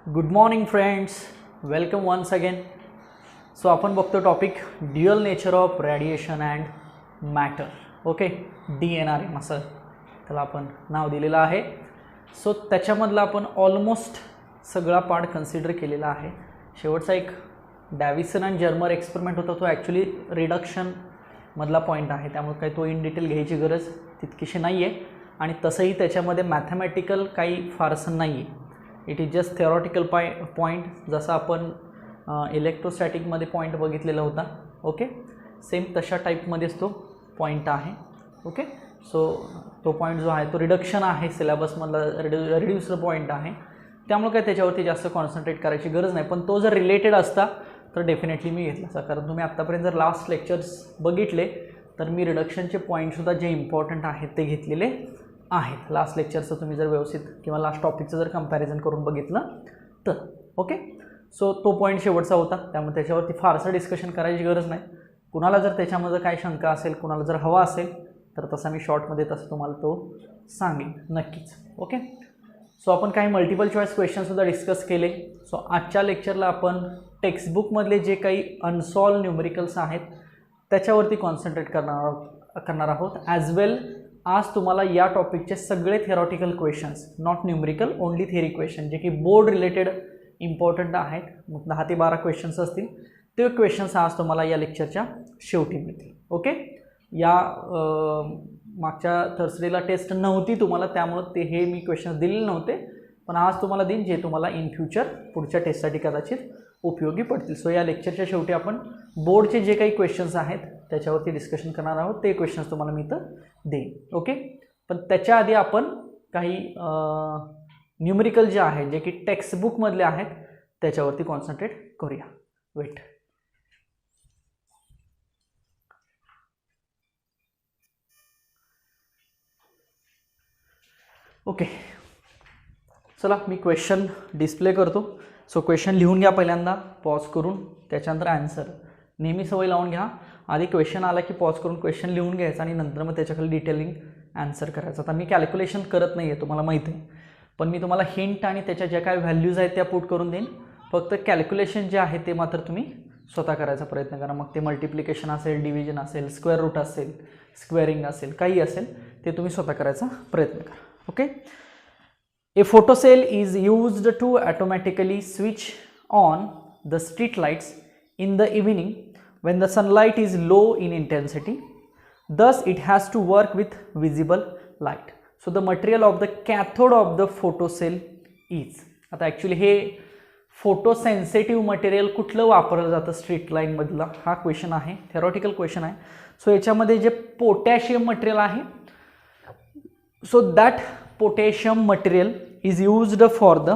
Good morning friends, welcome once again. So आपण बघतो topic dual nature of radiation and matter. Okay, DNRM असं त्याला आपण नाव दिलेलं आहे. सो त्याच्यामधला आपण ऑलमोस्ट सगळा पार्ट कन्सिडर केलेला आहे. शेवटचा एक डॅव्हिसन अँड जर्मर एक्सपेरिमेंट होता, तो ॲक्च्युली रिडक्शन मधला पॉईंट आहे, त्यामुळे काही तो इन डिटेल घ्यायची गरज तितकीशी नाही आहे. आणि तसंही त्याच्यामध्ये मॅथमॅटिकल काही फारसं नाही आहे. It is just theoretical point, जसं आपण इलेक्ट्रोस्टॅटिकमध्ये पॉईंट बघितलेला होता. ओके, सेम तशा टाईपमध्येच तो पॉईंट आहे. ओके, सो तो पॉईंट जो आहे तो रिडक्शन आहे, सिलेबसमधला रिड्यूसर पॉईंट आहे, त्यामुळे काय त्याच्यावरती जास्त कॉन्सन्ट्रेट करायची गरज नाही. पण तो जर रिलेटेड असता तर डेफिनेटली मी घेतला असता, कारण तुम्ही आत्तापर्यंत जर लास्ट लेक्चर्स बघितले तर मी रिडक्शनचे पॉईंटसुद्धा जे इम्पॉर्टंट आहेत ते घेतलेले आहेत. लास्ट लेक्चरचं तुम्ही जर व्यवस्थित किंवा लास्ट टॉपिकचं जर कंपॅरिझन करून बघितलं तर. ओके, सो तो पॉईंट शेवटचा होता, त्यामुळे त्याच्यावरती फारसं डिस्कशन करायची गरज नाही. कुणाला जर त्याच्यामध्ये काय शंका असेल, कुणाला जर हवा असेल तर तसा मी शॉर्टमध्ये तसं तुम्हाला तो सांगेन नक्कीच. ओके, सो आपण काही मल्टिपल चॉईस क्वेश्चनसुद्धा डिस्कस केले. सो आजच्या लेक्चरला आपण टेक्स्टबुकमधले जे काही अनसॉल्व न्यूमेरिकल्स आहेत त्याच्यावरती कॉन्सन्ट्रेट करणार आहोत. ॲज वेल आज तुम्हाला या टॉपिकचे सगळे theoretical questions, not numerical, only theory question, जे की बोर्ड रिलेटेड इम्पॉर्टंट आहेत, 10 ते 12 क्वेश्चन्स असतील, ते क्वेश्चन्स आज तुम्हाला या लेक्चरच्या शेवटी मिळतील. ओके, या मागच्या थर्सडेला टेस्ट नव्हती तुम्हाला, त्यामुळं ते हे मी क्वेश्चन्स दिलेले नव्हते, पण आज तुम्हाला देईन जे तुम्हाला इन फ्युचर पुढच्या टेस्टसाठी कदाचित उपयोगी पडतील. सो या लेक्चरच्या शेवटी आपण बोर्डचे जे काही क्वेश्चन्स आहेत त्याच्यावरती डिस्कशन करणार आहोत. ते क्वेश्चन्स तुम्हाला मी तर देईन. ओके, पण त्याच्या आधी आपण काही न्यूमेरिकल जे आहे, जे की टेक्स्टबुकमधले आहेत, त्याच्यावरती कॉन्सन्ट्रेट करूया. वेट. ओके, चला मी क्वेश्चन डिस्प्ले करतो. सो क्वेश्चन लिहून घ्या पहिल्यांदा पॉज करून, त्याच्यानंतर आन्सर. नेहमी सवय लावून घ्या, आधी क्वेश्चन आला की पॉज करून क्वेश्चन लिहून घ्यायचा आणि नंतर मग त्याच्याखाली डिटेलिंग आन्सर करायचं. आता मी कॅल्क्युलेशन करत नाही आहे, तुम्हाला माहिती आहे, पण मी तुम्हाला हिंट आणि त्याच्या ज्या काही व्हॅल्यूज आहेत त्या पुट करून देईन. फक्त कॅल्क्युलेशन जे आहे ते मात्र तुम्ही स्वतः करायचा प्रयत्न करा. मग ते मल्टिप्लिकेशन असेल, डिव्हिजन असेल, स्क्वेअर रूट असेल, स्क्वेअरिंग असेल, काही असेल ते तुम्ही स्वतः करायचा प्रयत्न करा. Okay, A photocell is used to automatically switch on the street lights in the evening when the sunlight is low in intensity. Thus, it has to work with visible light. So, the material of the cathode of the photocell is. आता actually हे फोटोसेन्सिटिव्ह material कुठलं वापरलं जातं street लाईनमधला हा question आहे, theoretical question आहे. So याच्यामध्ये जे पोटॅशियम मटेरियल आहे, so that potassium material is used for the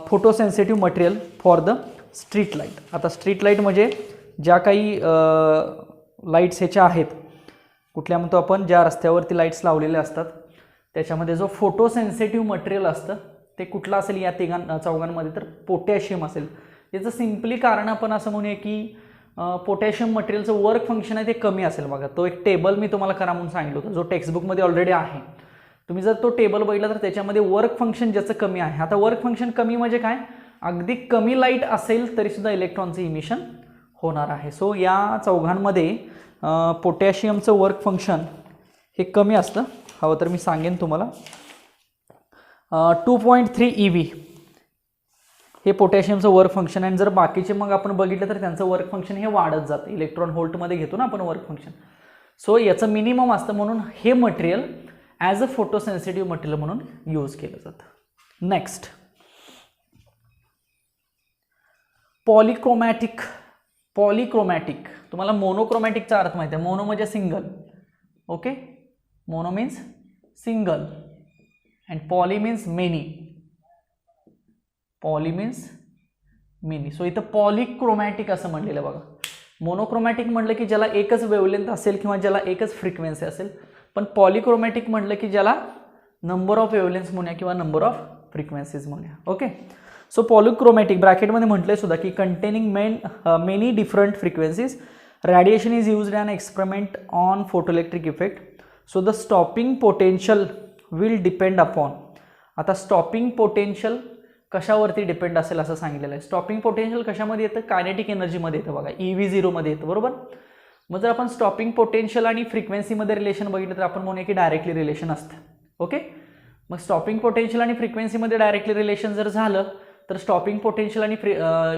photosensitive material for the street light. आता स्ट्रीट लाईट म्हणजे ज्या काही लाईट्स ह्याच्या आहेत, कुठल्या म्हणतो आपण, ज्या रस्त्यावरती लाईट्स लावलेले असतात त्याच्यामध्ये जो फोटोसेन्सिटिव्ह मटेरियल असतं ते कुठलं असेल या चौघांमध्ये, तर पोटॅशियम असेल. याचं सिम्पली कारण आपण असं म्हणूया की पोटॅशियम मटेरियलचं वर्क फंक्शन आहे ते कमी असेल. बघा, तो एक टेबल मी तुम्हाला करा म्हणून सांगितलं होतं, जो टेक्स्टबुकमध्ये ऑलरेडी आहे. तुम्ही जर तो टेबल बघितला तर त्याच्यामध्ये वर्क फंक्शन ज्याचं कमी आहे. आता वर्क फंक्शन कमी म्हणजे काय, अगदी कमी लाईट असेल तरीसुद्धा इलेक्ट्रॉनचं इमिशन होणार आहे. सो या चौघांमध्ये पोटॅशियमचं वर्क फंक्शन हे कमी असतं. हवं तर मी सांगेन तुम्हाला, 2.3 EV हे पोटॅशियमचं वर्क फंक्शन आहे. आणि जर बाकीचे मग आपण बघितलं तर त्यांचं वर्क फंक्शन हे वाढत जातं. इलेक्ट्रॉन व्होल्टमध्ये घेतो ना आपण वर्क फंक्शन. सो याचं मिनिमम असतं, म्हणून हे मटेरियल ॲज अ फोटोसेन्सिटिव्ह मटेरियल म्हणून यूज केलं जातं. नेक्स्ट, पॉलिक्रोमॅटिक. पॉलिक्रोमॅटिक तुम्हाला मोनोक्रोमॅटिकचा अर्थ माहिती आहे. मोनो म्हणजे single. Okay, mono means single and poly means many. Poly means many. So इथं पॉलिक्रोमॅटिक असं म्हणलेलं बघा. मोनोक्रोमॅटिक म्हटलं की ज्याला एकच वेवलेंथ असेल किंवा ज्याला एकच फ्रिक्वेन्सी असेल, पण पॉलिक्रोमॅटिक म्हटलं की ज्याला नंबर ऑफ वेवलेन्स म्हणूया किंवा नंबर ऑफ फ्रिक्वेन्सीज म्हणूया. ओके, सो पॉलिक्रोमॅटिक ब्रॅकेटमध्ये म्हटलंय सुद्धा की containing many different frequencies, radiation is used in experiment on photoelectric effect. So the stopping potential will depend upon. आता स्टॉपिंग पोटेन्शियल कशावरती डिपेंड असेल असं सांगितलेलं आहे. स्टॉपिंग पोटेन्शियल कशामध्ये येतं, कायनेटिक एनर्जीमध्ये येतं बघा, EV0 मध्ये येतं बरोबर. मग जर आपण स्टॉपिंग पोटेन्शियल आणि फ्रिक्वेन्सीमध्ये रिलेशन बघितलं तर आपण म्हणूया की डायरेक्टली रिलेशन असतं. ओके, मग स्टॉपिंग पोटेन्शियल आणि फ्रिक्वेन्सीमध्ये डायरेक्टली रिलेशन जर झालं तर स्टॉपिंग पोटेन्शियल आणि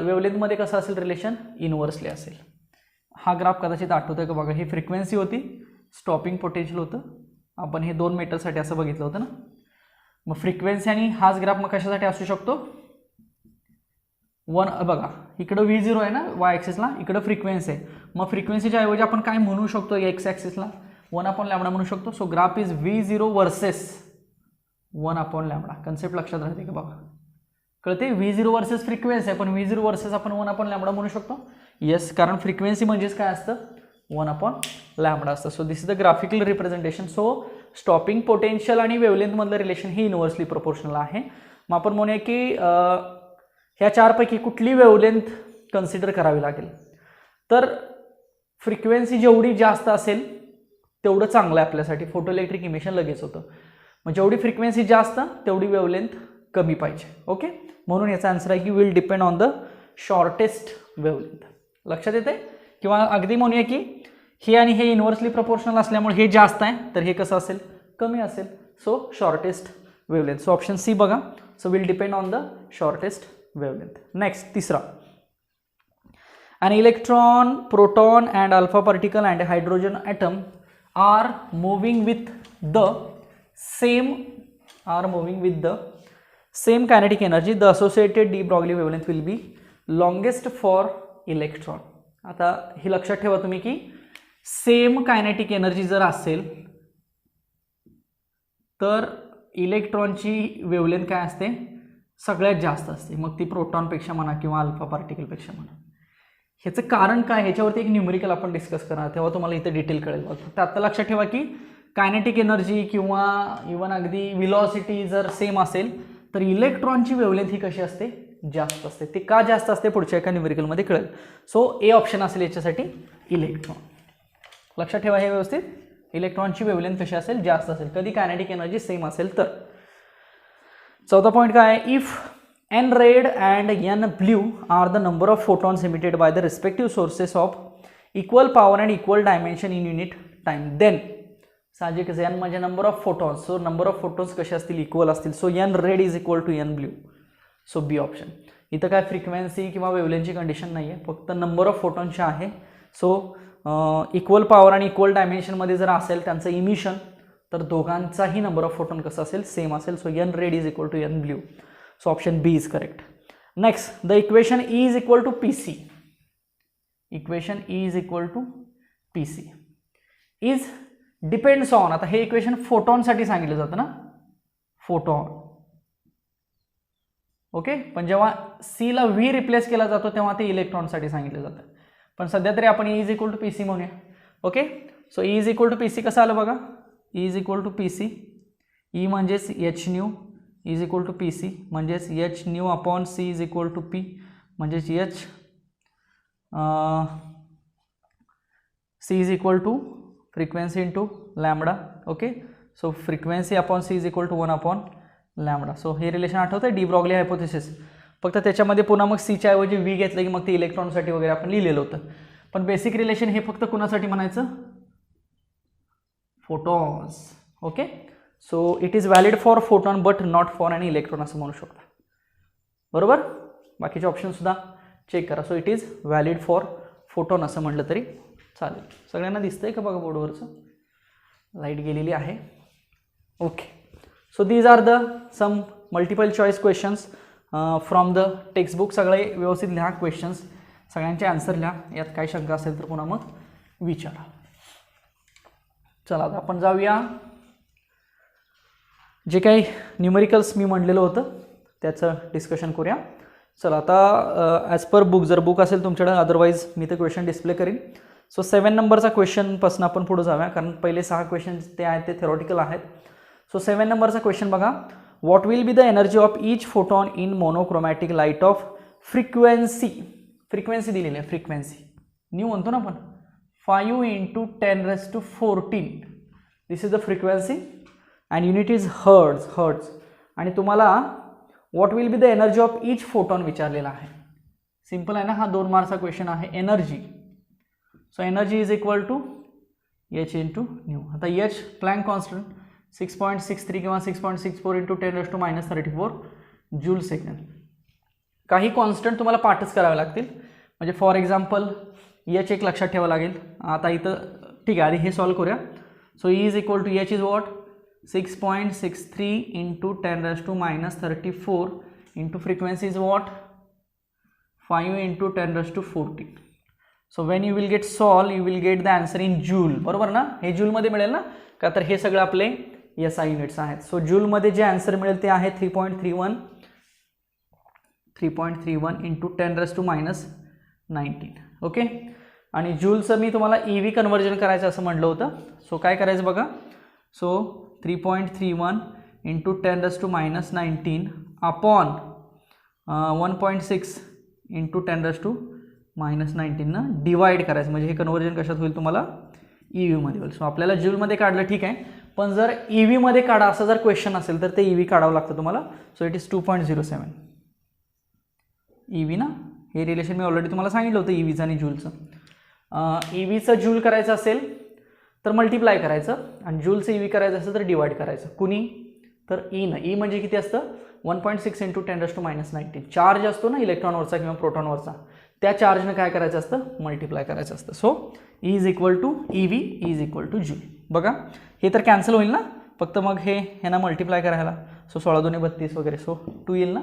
वेवलेंथमध्ये कसं असेल रिलेशन, इनव्हर्सली असेल. हा ग्राफ कदाचित आठवतोय का बघा, ही फ्रिक्वेन्सी होती, स्टॉपिंग पोटेन्शियल होतं, आपण हे 2 मीटरसाठी असं बघितलं होतं ना. मग फ्रिक्वेन्सी आणि हाच ग्राफ मग कशासाठी असू शकतो, 1 बघा इकडं V0 आहे ना y ॲक्सिसला, इकडं फ्रिक्वेन्सी आहे. मग फ्रिक्वेन्सीच्या ऐवजी आपण काय म्हणू शकतो x ॲक्सिसला 1/λ म्हणू शकतो. So graph is V0 versus 1/λ. Concept लक्षात राहते का बघा, कळते. V0 वर्सेस फ्रिक्वेन्सी आहे, पण V0 वर्सेस आपण 1/λ म्हणू शकतो. येस, कारण फ्रिक्वेन्सी म्हणजेच काय असतं, 1/λ असतं. So this is the graphical representation. So stopping potential आणि वेवलेंथमधलं रिलेशन हे इनव्हर्सली प्रोपोर्शनल आहे. मग आपण म्हणूया की ह्या 4 पैकी कुठली वेवलेंथ कन्सिडर करावी लागेल, तर फ्रिक्वेन्सी जेवढी जास्त असेल तेवढं चांगलं आहे आपल्यासाठी, फोटोइलेक्ट्रिक इमिशन लगेच होतं. मग जेवढी फ्रिक्वेन्सी जास्त तेवढी वेवलेंथ कमी पाहिजे. ओके, म्हणून याचा आन्सर आहे की will depend on the shortest wavelength. लक्षात येते, किंवा अगदी म्हणूया की हे आणि हे इनव्हर्सली प्रोपोर्शनल असल्यामुळे हे जास्त आहे तर हे कसं असेल, कमी असेल. So shortest wavelength. So option C बघा. So will depend on the shortest wavelength. Next तिसरा, an electron, proton and alpha particle and hydrogen atom are moving with the same kinetic energy. The associated de Broglie wavelength will be longest for electron. आता हे लक्षात ठेवा तुम्ही की same kinetic energy जर असेल तर इलेक्ट्रॉनची वेवलेंथ काय असते, सगळ्यात जास्त असते. मग ती प्रोटॉनपेक्षा म्हणा किंवा अल्फा पार्टिकलपेक्षा म्हणा. ह्याचं कारण काय, ह्याच्यावरती एक न्यूमेरिकल आपण डिस्कस करणार, तेव्हा तुम्हाला इथे डिटेल कळेल. फक्त आता लक्षात ठेवा की कायनेटिक एनर्जी किंवा इवन अगदी विलॉसिटी जर सेम असेल तर इलेक्ट्रॉनची वेवलेंथ ही कशी असते, जास्त असते. ते का जास्त असते पुढच्या एका न्यूमेरिकलमध्ये कळेल. सो ए ऑप्शन असेल याच्यासाठी, इलेक्ट्रॉन. लक्षात ठेवा हे व्यवस्थित, इलेक्ट्रॉनची वेवलेंथ कशी असेल, जास्त असेल. कधी कायनेटिक एनर्जी सेम असेल तर. चौथा पॉईंट काय आहे, if n red and n blue are the number of photons emitted by the respective sources of equal power and equal dimension in unit time, then साहजिकच n म्हणजे number of photons. So number of photons कसे असतील, equal असतील. So n red is equal to n blue. So B option. इथं काय frequency किंवा वेवलेंथची condition नाही आहे, फक्त नंबर ऑफ फोटॉन्सची आहे. सो इक्वल पॉवर आणि इक्वल डायमेन्शनमध्ये जर असेल त्यांचं इमिशन तर दोघांचाही नंबर ऑफ फोटॉन कसा असेल, सेम असेल. So n red is equal to n blue. So option B is correct. Next, the equation E is equal to PC. Equation E is equal to PC is depends on. आता हे equation photon साठी सांगितलं जातं ना, photon. Okay, पण जेव्हा C ला V replace केला जातो तेव्हा ते इलेक्ट्रॉन साठी सांगितलं जातं. पण सध्या तरी आपण E is equal to PC म्हणूया. Okay, so E is equal to PC कसं आलं बघा, E is equal to PC. E म्हणजेच h nu is equal to PC म्हणजेच h nu upon C is equal to P म्हणजेच h C is equal to frequency into lambda. Okay, so frequency upon C is equal to 1/λ. So हे relation आठवतं de Broglie hypothesis. फक्त त्याच्यामध्ये पुन्हा मग C च्या ऐवजी V घेतलं की मग ते इलेक्ट्रॉनसाठी वगैरे आपण लिहिलेलं होतं. पण बेसिक रिलेशन हे फक्त कुणासाठी म्हणायचं, photons. Okay, so it is valid for photon but not for an electron असं म्हणू शकता. बरोबर, बाकीचे ऑप्शन सुद्धा चेक करा. So it is valid for photon असं म्हटलं तरी चालेल. सगळ्यांना दिसतंय का बघा बोर्डवरचं, लाईट गेलेली आहे. Okay, so these are the some multiple choice questions from the text book. सगळे व्यवस्थित लिहा क्वेश्चन्स, सगळ्यांचे आन्सर लिहा. यात काही शंका असेल तर पुन्हा मग विचारा. चला आता आपण जाऊया, जे काही न्यूमेरिकल्स मी म्हणलेलं होतं त्याचं डिस्कशन करूया. चला आता ॲज पर बुक, जर बुक असेल तुमच्याकडे, अदरवाईज मी ते क्वेश्चन डिस्प्ले करीन. सो 7 नंबरचा क्वेश्चनपासून आपण पुढे जाऊया, कारण पहिले 6 क्वेश्चन ते आहेत ते थेरॉटिकल आहेत. सो 7 नंबरचा क्वेश्चन बघा, what will be the energy of each photon in monochromatic light of frequency. Frequency दिलेली आहे, फ्रिक्वेन्सी न्यू म्हणतो ना आपण, 5 × 10⁻14. This is the frequency and unit is hertz. आणि तुम्हाला what will be the energy of each photon विचारलेला आहे. Simple आहे ना, हा 2 मार्क्सचा क्वेश्चन आहे. Energy, so energy is equal to H into nu. आता एच प्लँक कॉन्स्टंट 6.63 किंवा 6.64 इंटू 10⁻⁻34 जूल सेकंड. काही कॉन्स्टंट तुम्हाला पाठच करावे लागतील. म्हणजे फॉर एक्झाम्पल एच एक लक्षात ठेवावं लागेल. आता इथं ठीक आहे, आधी हे सॉल्व करूया. So E is equal to H is what 6.63 into 10⁻⁻34 into frequency is what 5 into 10⁻14. So when you will get solve you will get the answer in joule. बरोबर ना, हे जूलमध्ये मिळेल ना, का तर हे सगळं आपले SI युनिट्स आहेत. सो जूलमध्ये जे आन्सर मिळेल ते आहे 3.31 इंटू 10⁻⁻19. ओके. आणि जूलचं मी तुम्हाला EV कन्वर्जन करायचं असं म्हटलं होतं. सो काय करायचं बघा. So 3.31 into 10⁻⁻19 upon 1.6 into 10⁻⁻19 divide करायचं. म्हणजे हे कन्वर्जन कशात होईल तुम्हाला EV मध्ये होईल. सो आपल्याला जूलमध्ये काढलं ठीक आहे, पण जर EV मध्ये काढा असं जर क्वेश्चन असेल तर ते EV काढावं लागतं तुम्हाला. सो इट इज 2.07 EV ना. हे रिलेशन मी ऑलरेडी तुम्हाला सांगितलं होतं EVचं आणि जूलचं. EVचं जूल करायचं असेल तर मल्टिप्लाय करायचं आणि जूलचं EV करायचं असेल तर डिवाइड करायचं. कुणी तर E न. E म्हणजे किती असतं 1.6 इंटू 10⁻⁻19. चार्ज असतो ना इलेक्ट्रॉनवरचा किंवा प्रोटॉनवरचा, त्या चार्जनं काय करायचं असतं मल्टिप्लाय करायचं असतं. So E is equal to EV is equal to joule. बघा हे तर कॅन्सल होईल ना, फक्त मग हे ह्यांना मल्टिप्लाय करायला. सो 16 2 32 वगैरे. सो 2 येईल ना.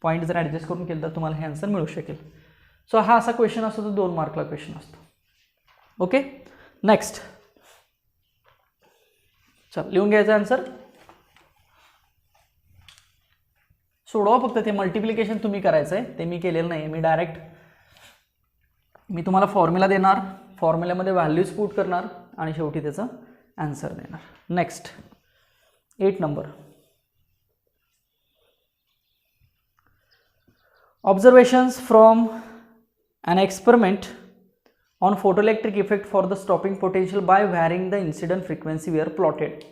पॉईंट जर ॲडजस्ट करून केलं तर तुम्हाला हे आन्सर मिळू शकेल. सो हा असा क्वेश्चन असतो, तो 2 मार्कला क्वेश्चन असतो. ओके. नेक्स्ट चल लिहून घ्यायचं आन्सर. सोडवा फक्त, ते मल्टिप्लिकेशन तुम्ही करायचं आहे, ते मी केलेलं नाही. मी डायरेक्ट मी तुम्हाला फॉर्म्युला देणार, फॉर्म्युल्यामध्ये व्हॅल्यूज पुट करणार आणि शेवटी त्याचं आन्सर देणार. Next 8 number. Observations from an experiment on photoelectric effect for the stopping potential by varying the incident frequency were plotted.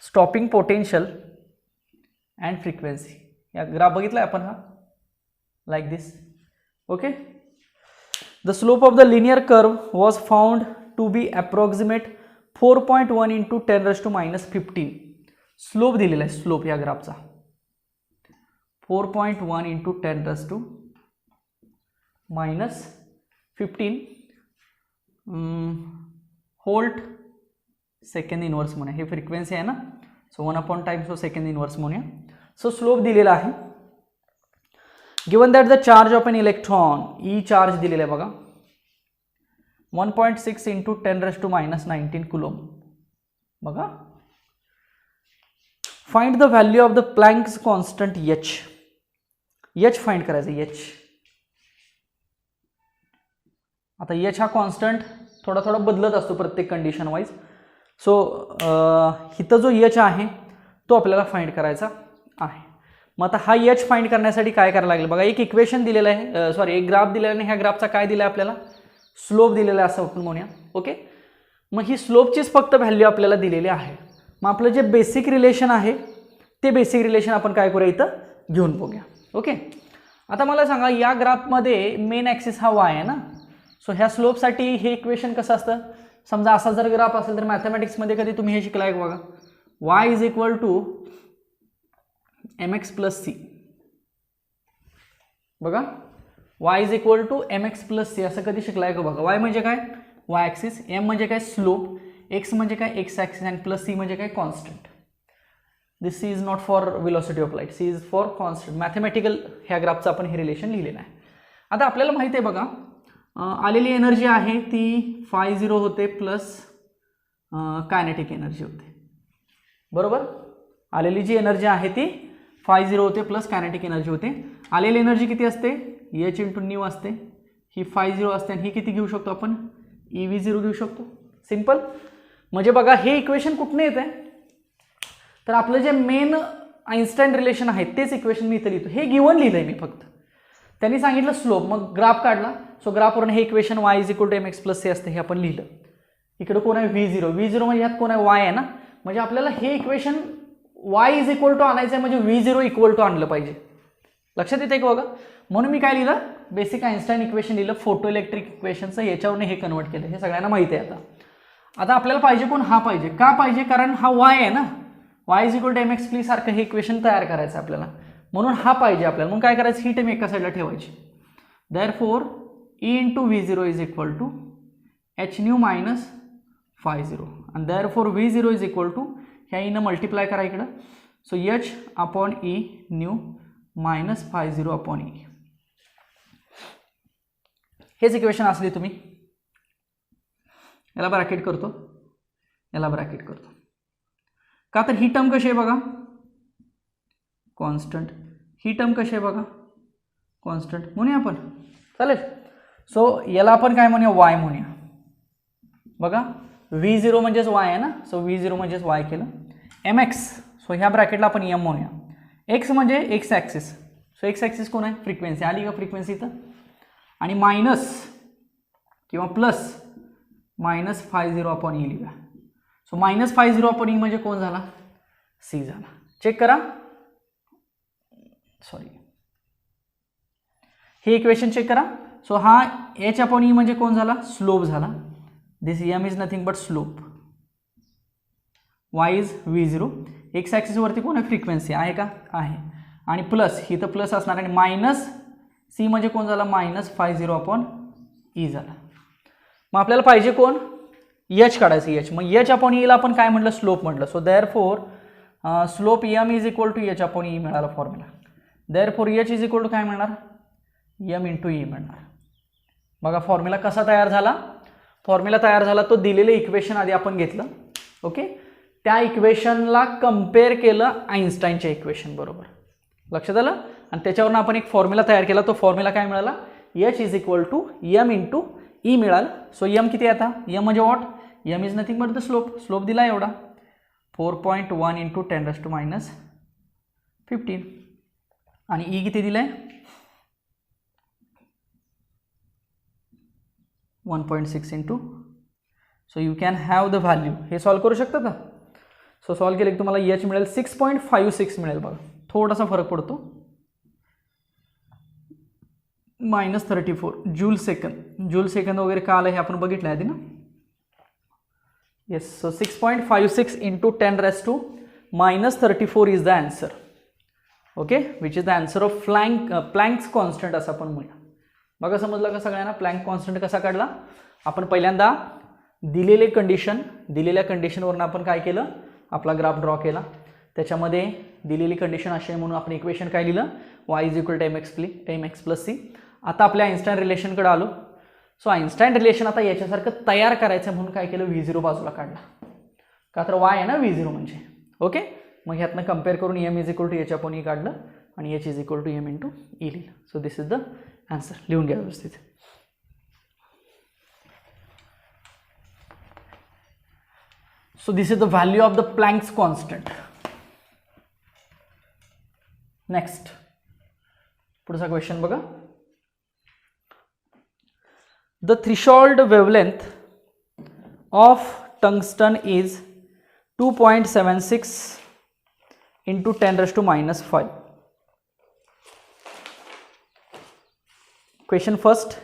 Stopping potential and frequency. या ग्राफ बघितला आपण हा, like this. Okay. The slope of the linear curve was found to be approximate 4.1 into 10⁻⁻15. Slope दिलेला आहे, slope या ग्राफचा 4.1 into 10⁻⁻15 volt second inverse म्हणूया. हे frequency आहे ना. So 1 time so second inverse म्हणूया. सो स्लोप दिलेला आहे. Given that the charge of an electron, E charge दिलेला आहे बघा 1.6 इंटू 10⁻⁻19 कुलोम. बघा find the value of the Planck's constant H. H find करायचं. H आता H हा कॉन्स्टंट थोडा थोडा बदलत असतो प्रत्येक कंडिशन वाईज. सो इथं जो H आहे तो आपल्याला फाइंड करायचा आहे. मग आता हा H फाइंड करण्यासाठी काय करायला लागेल बघा. एक इक्वेशन दिलेलं आहे, सॉरी एक ग्राफ दिलेला आहे. ह्या ग्राफचा काय दिला आहे आपल्याला, स्लोप दिलेला आहे असं आपण म्हणूया. ओके. मग ही स्लोपचीच फक्त व्हॅल्यू आपल्याला दिलेली आहे. मग आपलं जे बेसिक रिलेशन आहे ते बेसिक रिलेशन आपण काय करूया इथं घेऊन बघूया. ओके. आता मला सांगा या ग्राफमध्ये मेन ॲक्सिस हा y आहे ना. सो ह्या स्लोपसाठी हे इक्वेशन कसं असतं, समजा असा जर ग्राफ असेल तर मॅथमॅटिक्समध्ये कधी तुम्ही हे शिकलाय बघा, y is equal to mx plus C. बघा y is equal to mx plus C असं कधी शिकलाय का बघा. y म्हणजे काय y ॲक्सिस, m म्हणजे काय स्लोप, x म्हणजे काय x ॲक्सिस आणि प्लस सी म्हणजे काय constant. This C is not for velocity of light, C is for constant. Mathematical ह्या ग्राफचं आपण हे रिलेशन लिहिलेलं आहे. आता आपल्याला माहिती आहे बघा आलेली एनर्जी आहे ती φ0 होते प्लस कायनेटिक एनर्जी होते. बरोबर. आलेली जी एनर्जी आहे ती φ0 होते प्लस कायनेटिक एनर्जी होते. आलेली एनर्जी किती असते H इंटू न्यू असते. ही φ0 असते आणि ही किती घेऊ शकतो आपण EV0 घेऊ शकतो. सिंपल. म्हणजे बघा हे इक्वेशन कुठून येत आहे तर आपलं जे मेन आइन्स्टाईन रिलेशन आहे तेच इक्वेशन मी इथं लिहितो. हे गिवन लिहिलंय मी फक्त. त्यांनी सांगितलं स्लोप, मग ग्राफ काढला. सो ग्राफवरून हे equation y is equal to mx plus C असते हे आपण लिहिलं. इकडे कोण आहे V0 म्हणजे ह्यात कोण आहे y आहे ना. म्हणजे आपल्याला हे equation Y is equal to आणायचं आहे म्हणजे V0 इक्वल टू आणलं पाहिजे. लक्षात येते का बघा. म्हणून मी काय लिहिलं, बेसिक आइन्स्टाईन इक्वेशन लिहिलं, फोटो इलेक्ट्रिक इक्वेशनचं याच्यावरून हे कन्वर्ट केलं. हे सगळ्यांना माहिती आहे. आता आपल्याला पाहिजे कोण, हा पाहिजे. का पाहिजे, कारण हा वाय आहे ना, Y is equal to mx plus सारखं हे इक्वेशन तयार करायचं आपल्याला, म्हणून हा पाहिजे आपल्याला. म्हणून काय करायचं, ही टर्म एका साईडला ठेवायची. Therefore E into V0 is equal to h nu minus phi0 आणि therefore V0 is equal to ह्या ईनं मल्टिप्लाय करा इकडं. So h upon E new minus phi0 upon E. हेच इक्वेशन असली तुम्ही याला ब्रॅकेट करतो, याला ब्रॅकेट करतो. का तर ही टर्म कशी आहे बघा, कॉन्स्टंट. ही टर्म कशी आहे बघा, कॉन्स्टंट म्हणूया आपण, चालेल. सो याला आपण काय म्हणूया, वाय म्हणूया. बघा V0 म्हणजेच वाय आहे ना, सो V0 म्हणजेच वाय केलं. mx, सो ह्या ब्रॅकेटला आपण m म्हणूया. x म्हणजे x axis, so x axis कोण आहे, फ्रिक्वेन्सी. आली का फ्रिक्वेन्सी इथं. आणि मायनस किंवा plus minus phi0 upon E लिहा. So minus phi0 upon E म्हणजे कोण झाला, C झाला. चेक करा, सॉरी हे इक्वेशन चेक करा. सो हा h अपॉन E म्हणजे कोण झाला, स्लोप झाला. दिस m is nothing but slope. y is V0. X axis वरती कोण आहे, फ्रिक्वेन्सी आहे का, आहे. आणि प्लस ही तर प्लस असणार आणि मायनस C म्हणजे कोण झाला, मायनस phi0 अपॉन E झाला. मग आपल्याला पाहिजे कोण, h काढायचं. h मग h अपॉन E ला आपण काय म्हटलं, स्लोप म्हटलं. So therefore slope m is equal to h upon E मिळाला formula. Therefore h is equal to काय मिळणार, m इंटू E मिळणार. बघा फॉर्म्युला कसा तयार झाला. फॉर्म्युला तयार झाला तो दिलेलं इक्वेशन आधी आपण घेतलं, ओके. त्या इक्वेशनला कम्पेअर केलं आइन्स्टाईनच्या इक्वेशन बरोबर, लक्षात आलं. आणि त्याच्यावरून आपण एक फॉर्म्युला तयार केला. तो फॉर्म्युला काय मिळाला, h is equal to m into E मिळालं. सो m किती आता, m म्हणजे what, m is nothing but the slope. Slope दिला एवढा 4.1 इंटू 10⁻15 आणि E किती दिलाय 1.6 into. So you can have the value. हे सॉल्व करू शकता का. सो सॉल्व केलं की तुम्हाला h मिळेल 6.56 मिळेल. बघा थोडासा फरक पडतो, -34 जूल सेकंद. जूल सेकंद वगैरे का आलं हे आपण बघितलं आधी ना. Yes, so 6.56 into 10⁻−34 is the answer, okay, which is the answer of Planck's constant असं आपण म्हणूया. बघा समजलं का सगळ्यांना, प्लँक कॉन्स्टंट कसा काढला आपण. पहिल्यांदा दिलेले कंडिशन, दिलेल्या कंडिशनवरून आपण काय केलं, आपला ग्राफ ड्रॉ केला. त्याच्यामध्ये दिलेली कंडिशन अशी आहे म्हणून आपण इक्वेशन काय लिहिलं, y is equal to mx plus c. आता आपल्या आइन्स्टाईन रिलेशनकडे आलो. सो आइन्स्टाईन रिलेशन आता याच्यासारखं तयार करायचं म्हणून काय केलं, V0 बाजूला काढला. का तर y आहे ना V0 म्हणजे, ओके. मग ह्यातनं कम्पेअर करून m is equal to h upon E काढलं आणि h is equal to m into E लिहिलं. So this is the answer. लिहून घ्या व्यवस्थित. So this is the value of the Planck's constant. Next, पुढचा क्वेश्चन बघा. The threshold wavelength of tungsten is 2.76 into 10⁻⁵. Question first.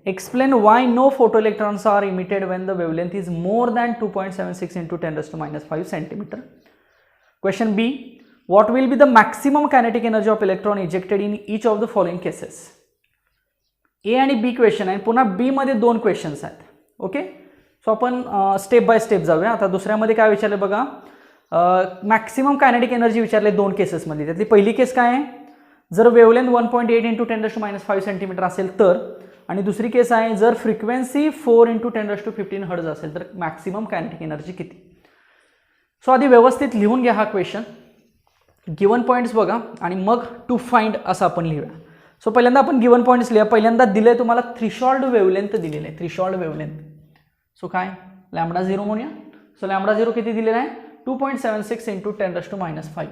Explain why no photoelectrons are emitted when the wavelength is more than 2.76 into 10⁻⁵ centimeter. Question B. What will be the maximum kinetic energy of electron ejected in each of the following cases? A आणि B question आहे. पुन्हा B मध्ये दोन questions आहेत, okay. So आपण step by step जाऊया. आता दुसऱ्यामध्ये काय विचारले बघा, मॅक्सिमम कायनेटिक एनर्जी विचारले दोन केसेसमध्ये. त्यातली पहिली केस काय आहे, जर वेवलेंथ 1.8 इंटू 10⁻⁵ सेंटीमीटर असेल तर, आणि दुसरी केस आहे जर फ्रिक्वेन्सी 4 इंटू 10⁻15 हर्ट्ज असेल तर मॅक्सिमम कायनेटिक एनर्जी किती. सो आधी व्यवस्थित लिहून घ्या हा क्वेश्चन, गिवन पॉईंट्स बघा आणि मग टू फाइंड असं आपण लिहूया. सो पहिल्यांदा आपण गिवन पॉईंट्स लिहा. पहिल्यांदा दिले तुम्हाला थ्रेशोल्ड वेवलेंथ दिलेले आहे, थ्रेशोल्ड वेवलेंथ. सो काय λ0 म्हणूया. सो λ0 किती दिलेला आहे 2.76 इंटू 10⁻⁵,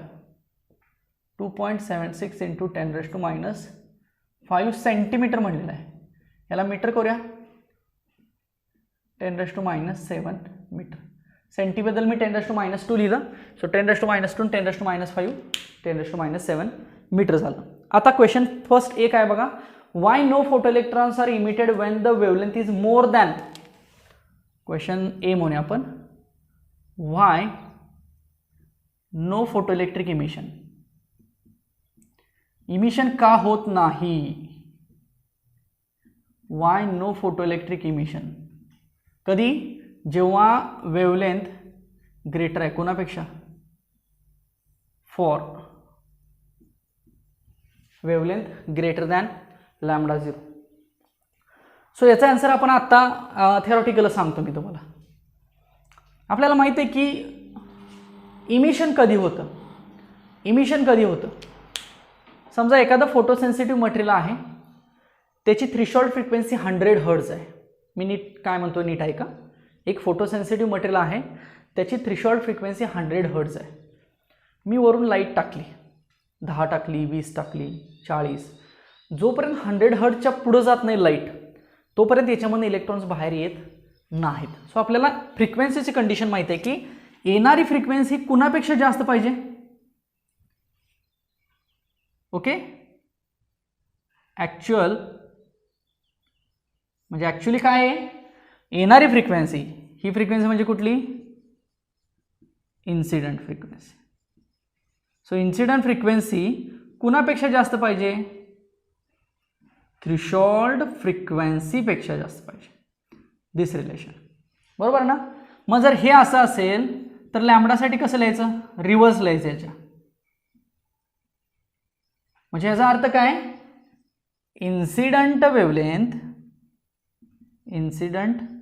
2.76 इंटू 10⁻⁵ सेंटीमीटर म्हणलेलं आहे. याला मीटर करूया 10⁻⁷ मीटर. सेंटीबद्दल मी 10⁻² लिहिलं. सो 10⁻², 10⁻5, 10⁻7 मीटर झालं. आता क्वेश्चन फर्स्ट एक आहे बघा, why no photo electrons are emitted when the wavelength is more than. Question A म्हणूया आपण, why no photo electric emission, emission का होत नाही. Why no photo electric emission, कधी, जेव्हा वेवलेंथ ग्रेटर आहे कोणापेक्षा, for wavelength greater than λ0. So याचा आन्सर आपण आता थेरॉटिकल सांगतो मी तुम्हाला. आपल्याला माहिती आहे की इमिशन कधी होतं. इमिशन कधी होतं, समजा एखादं फोटोसेन्सिटिव्ह मटेरियल आहे, त्याची थ्रेशोल्ड फ्रिक्वेन्सी 100 हर्ट्ज आहे. मी नीट काय म्हणतो, नीट आहे का. एक फोटोसेन्सिटिव्ह मटेरियल आहे, त्याची थ्रेशोल्ड फ्रिक्वेन्सी 100 हर्ट्ज आहे. मी वरून लाईट टाकली, 10 टाकली, 20 टाकली, 40, जोपर्यंत 100 हर्ट्जच्या पुढे जात नाही लाईट, तोपर्यंत याच्यामध्ये इलेक्ट्रॉन्स बाहेर येत नाहीत. सो आपल्याला फ्रिक्वेन्सीची कंडिशन माहिती आहे की येणारी फ्रिक्वेन्सी कुणापेक्षा जास्त पाहिजे. ओके, ॲक्च्युअल म्हणजे ॲक्च्युअली काय आहे, येणारी फ्रिक्वेन्सी, ही फ्रिक्वेन्सी म्हणजे कुठली, incident frequency. So incident frequency कुणापेक्षा जास्त पाहिजे, थ्रेशोल्ड फ्रिक्वेन्सीपेक्षा जास्त पाहिजे. दिस रिलेशन, बरोबर ना. मग जर हे असं असेल तर लॅम्बडासाठी कसं लिहायचं, रिव्हर्स लिहायचं याच्या. म्हणजे याचा अर्थ काय, इन्सिडंट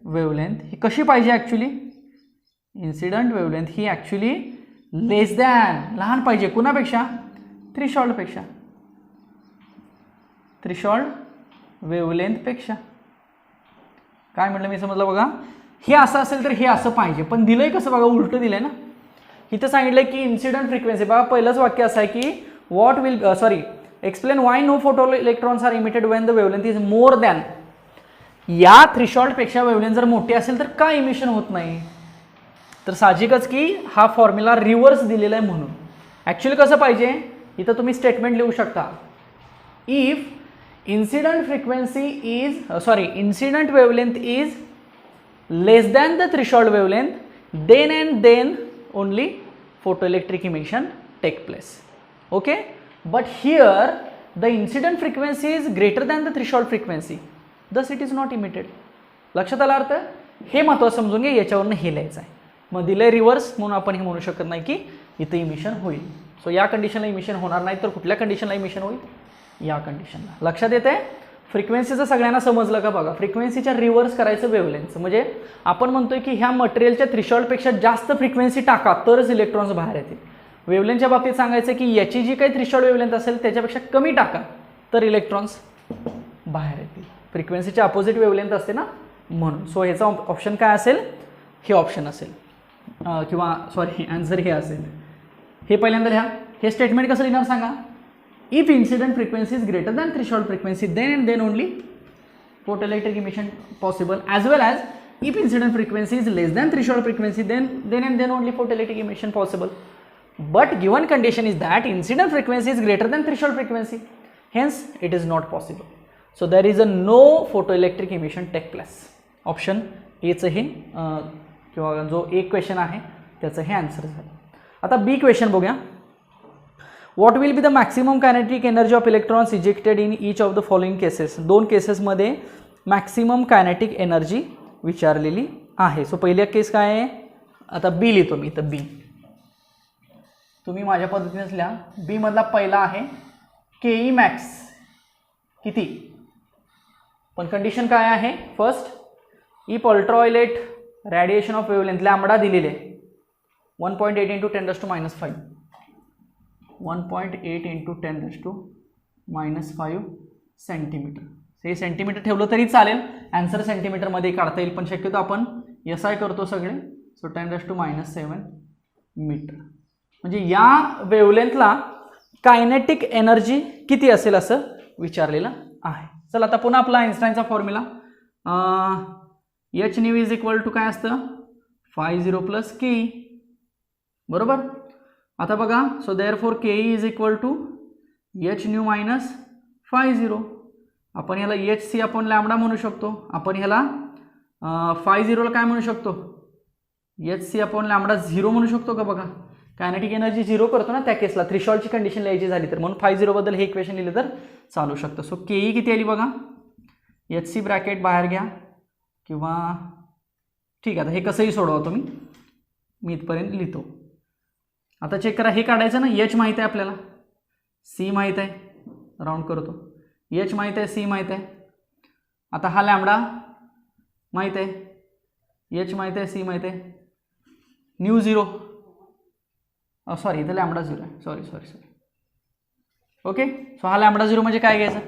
वेवलेंथ ही कशी पाहिजे ॲक्च्युली, इन्सिडंट वेवलेंथ ही ॲक्च्युली लेस दॅन, लहान पाहिजे कुणापेक्षा, थ्रेशोल्डपेक्षा, थ्रेशोल्ड वेवलेंथपेक्षा. काय म्हटलं मी, समजलं बघा. हे असं असेल तर हे असं पाहिजे, पण दिलंय कसं बघा, उलटं दिलंय ना. इथं सांगितलंय की इन्सिडंट फ्रिक्वेन्सी, बघा पहिलंच वाक्य असं आहे की what will explain why no photo electrons are emitted when the wavelength is more than. या थ्रेशोल्डपेक्षा वेवलेंथ जर मोठी असेल तर का इमिशन होत नाही, तर साहजिकच की हा फॉर्म्युला रिव्हर्स दिलेला आहे म्हणून. ॲक्च्युअली कसं पाहिजे, इथं तुम्ही स्टेटमेंट लिहू शकता, if incident frequency is incident wavelength is less than the threshold wavelength, then and then only photoelectric emission take place. Okay, but here the incident frequency is greater than the threshold frequency, thus it is not emitted. लक्षात आला अर्थ, हे महत्त्वाचं समजून घ्या, याच्यावरून हे लिहायचं आहे. मग दिलंय रिव्हर्स म्हणून आपण हे म्हणू शकत नाही की इथे इमिशन होईल. सो या कंडिशनला इमिशन होणार नाही, तर कुठल्या कंडिशनला इमिशन होईल, या कंडिशनला. लक्षात येते, फ्रिक्वेन्सीचं सगळ्यांना समजलं का बघा. फ्रिक्वेन्सीच्या रिव्हर्स करायचं वेवलेंथ, म्हणजे आपण म्हणतोय की ह्या मटेरियलच्या थ्रेशोल्डपेक्षा जास्त फ्रिक्वेन्सी टाका तरच इलेक्ट्रॉन्स बाहेर येतील. वेवलेंथच्या बाबतीत सांगायचं की याची जी काही थ्रेशोल्ड वेवलेंथ असेल त्याच्यापेक्षा कमी टाका तर इलेक्ट्रॉन्स बाहेर येतील. फ्रिक्वेन्सीच्या अपोजिट वेवलेंथ असते ना म्हणून. सो ह्याचा ऑप्शन काय असेल, हे ऑप्शन असेल, किंवा सॉरी आन्सर हे असेल. हे पहिल्यांदा लिहा. हे स्टेटमेंट कसं लिहिणार सांगा, if incident frequency is greater than threshold frequency, then and then only photoelectric emission possible, as well as if incident frequency is less than threshold frequency, then and then only photoelectric emission possible. But given condition is that incident frequency is greater than threshold frequency, hence it is not possible. So there is a no photoelectric emission take place. Option A चं हे किंवा जो एक question आहे त्याचं हे answer झालं. आता बी क्वेश्चन बघूया. What will be the maximum kinetic energy of electrons ejected in each of the following cases? दोन केसेसमध्ये मॅक्सिमम कायनेटिक एनर्जी विचारलेली आहे. सो पहिल्या केस काय आहे, आता बी लिहितो मी. तर बी तुम्ही माझ्या पद्धतीनेच लिहा. बी मधला पहिला आहे केई मॅक्स किती, पण कंडिशन काय आहे, first if ultraviolet radiation of wavelength lambda दिलेले 1.8 × 10⁻5, 1.8 × 10⁻5 सेंटीमीटर. हे सेंटीमीटर ठेवलं तरी चालेल, आन्सर सेंटीमीटरमध्ये काढता येईल, पण शक्यतो आपण SI करतो सगळे. So 10⁻7 metre. म्हणजे या वेवलेंथला कायनेटिक एनर्जी किती असेल असं विचारलेलं आहे. चला आता पुन्हा आपला आइन्स्टाईनचा formula, H nu is equal to काय असतं, φ0 प्लस के ई, बरोबर. आता बघा, so therefore K E is equal to H nu minus φ0. आपण ह्याला एच सी आपण लॅम्बडा म्हणू शकतो. आपण ह्याला φ0 ला काय म्हणू शकतो, एच सी आपण लॅम्बडा 0 म्हणू शकतो का. बघा कायनेटिक एनर्जी 0 करतो ना त्या केसला, थ्रेशोल्डची कंडिशन लिहायची झाली तर, म्हणून φ0 बद्दल हे इक्वेशन लिहिलं तर चालू शकतं. सो के ई किती आली बघा, एच सी ब्रॅकेट बाहेर घ्या किंवा ठीक आहे, आता हे कसंही सोडवा तुम्ही, मी इथपर्यंत लिहितो. आता चेक करा, हे काढायचं ना, एच माहीत आहे आपल्याला, सी माहीत आहे, राऊंड करतो, एच माहीत आहे, सी माहीत आहे. आता हा लॅम्बडा माहीत आहे, एच माहीत आहे, सी माहीत आहे, न्यू 0, सॉरी इथं लॅम्बडा 0 आहे, सॉरी. ओके, सो हा लॅम्बडा 0 म्हणजे काय घ्यायचं,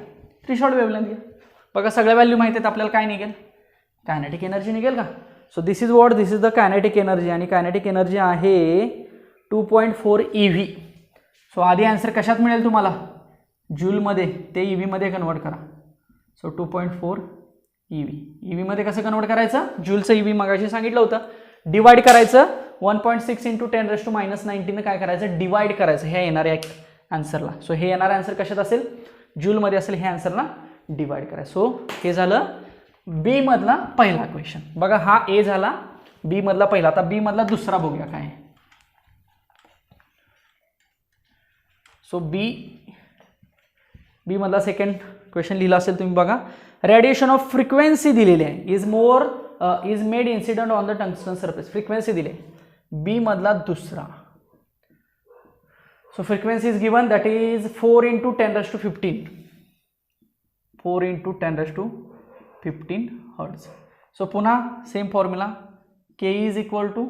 थ्रेशोल्ड वेव्हलेंथ घ्या. बघा सगळ्या व्हॅल्यू माहिती आहेत आपल्याला, काय निघेल, कायनेटिक एनर्जी निघेल का. So this is the kinetic energy, आणि कायनेटिक एनर्जी आहे 2.4 EV. सो आधी आन्सर कशात मिळेल तुम्हाला, जूलमध्ये, ते EV मध्ये कन्वर्ट करा. सो 2.4 EV, EV मध्ये कसं कन्वर्ट करायचं, जूलचं EV मगाशी सांगितलं होतं, डिवाइड करायचं 1.6 × 10⁻⁹ काय करायचं, डिवाइड करायचं हे येणाऱ्या आन्सरला. सो हे येणारा आन्सर कशात असेल, जूलमध्ये असेल, हे आन्सरला डिवाइड करायचं. सो हे झालं बी मधला पहिला क्वेश्चन. बघा हा ए झाला बी मधला पहिला, आता बी मधला दुसरा बघूया काय. सो बी मधला सेकंड क्वेश्चन लिहिला असेल तुम्ही बघा, रेडिएशन ऑफ फ्रिक्वेन्सी दिलेली आहे, is made incident on the tungsten surface, frequency दिली आहे बी मधला दुसरा. So frequency is given, that is 4 × 10⁻15, 4 × 10⁻15 hertz. So पुन्हा same formula, K is equal to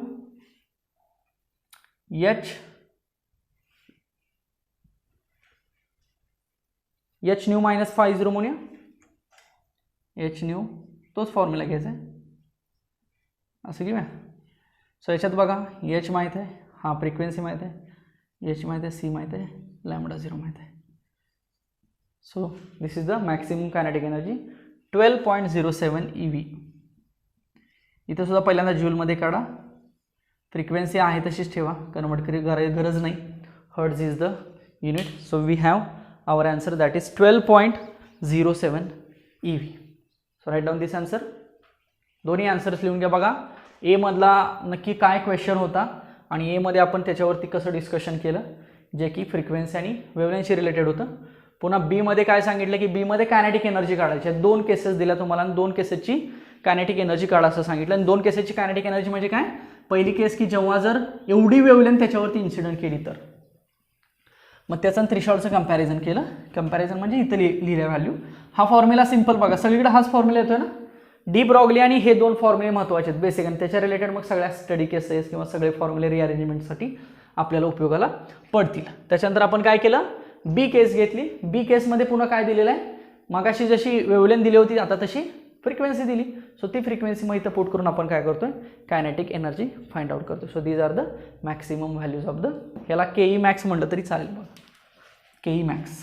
H nu minus φ0 म्हणूया, एच न्यू तोच formula घ्यायचा आहे, असं घेऊया. सो याच्यात बघा एच माहीत आहे, हा फ्रिक्वेन्सी माहीत आहे, एच माहीत आहे, सी माहीत आहे, लॅम्बडा 0 माहीत आहे. So this is the maximum kinetic energy 12.07 EV. इथं सुद्धा पहिल्यांदा जूलमध्ये काढा, फ्रिक्वेन्सी आहे तशीच ठेवा, कन्वर्ट करी गरज नाही, hertz is the unit. So we have our answer, that is 12.07 EV. So write down this answer. दोन्ही आन्सर्स लिहून घ्या. बघा ए मधला नक्की काय क्वेश्चन होता आणि ए मध्ये आपण त्याच्यावरती कसं डिस्कशन केलं, जे की फ्रिक्वेन्सी आणि वेव्हलेंथशी रिलेटेड होतं. पुन्हा बी मध्ये काय सांगितलं की बी मध्ये कायनेटिक एनर्जी काढायची आहे, 2 केसेस दिल्या तुम्हाला आणि 2 केसेसची कायनेटिक एनर्जी काढा असं सांगितलं. आणि 2 केसेसची कायनेटिक एनर्जी म्हणजे काय, पहिली केस की जेव्हा जर एवढी वेव्हलेंथ त्याच्यावरती इन्सिडेंट केली तर, मग त्याचं थ्रेशोल्डचं कंपॅरिझन केलं. कंपॅरिझन म्हणजे इथं लिहिल्या व्हॅल्यू. हा फॉर्म्युला सिंपल बघा, सगळीकडे हाच फॉर्म्युला येतोय ना, डी ब्रॉगली आणि हे 2 फॉर्म्युले महत्त्वाचे आहेत बेसिक, आणि त्याच्या रिलेटेड मग सगळ्या स्टडी केसेस किंवा सगळे फॉर्म्युले रिअरेंजमेंटसाठी आपल्याला उपयोगाला पडतील. त्याच्यानंतर आपण काय केलं, बी केस घेतली. बी केसमध्ये पुन्हा काय दिलेलं आहे, मगाशी जशी वेव्हलेंथ दिली होती आता तशी फ्रिक्वेन्सी दिली. सो ती फ्रिक्वेन्सी मग इथं पुट करून आपण काय करतोय, कायनेटिक एनर्जी फाइंड आउट करतो. So these are the maximum values of the, ह्याला केई मॅक्स म्हटलं तरी चालेल. बघा केई मॅक्स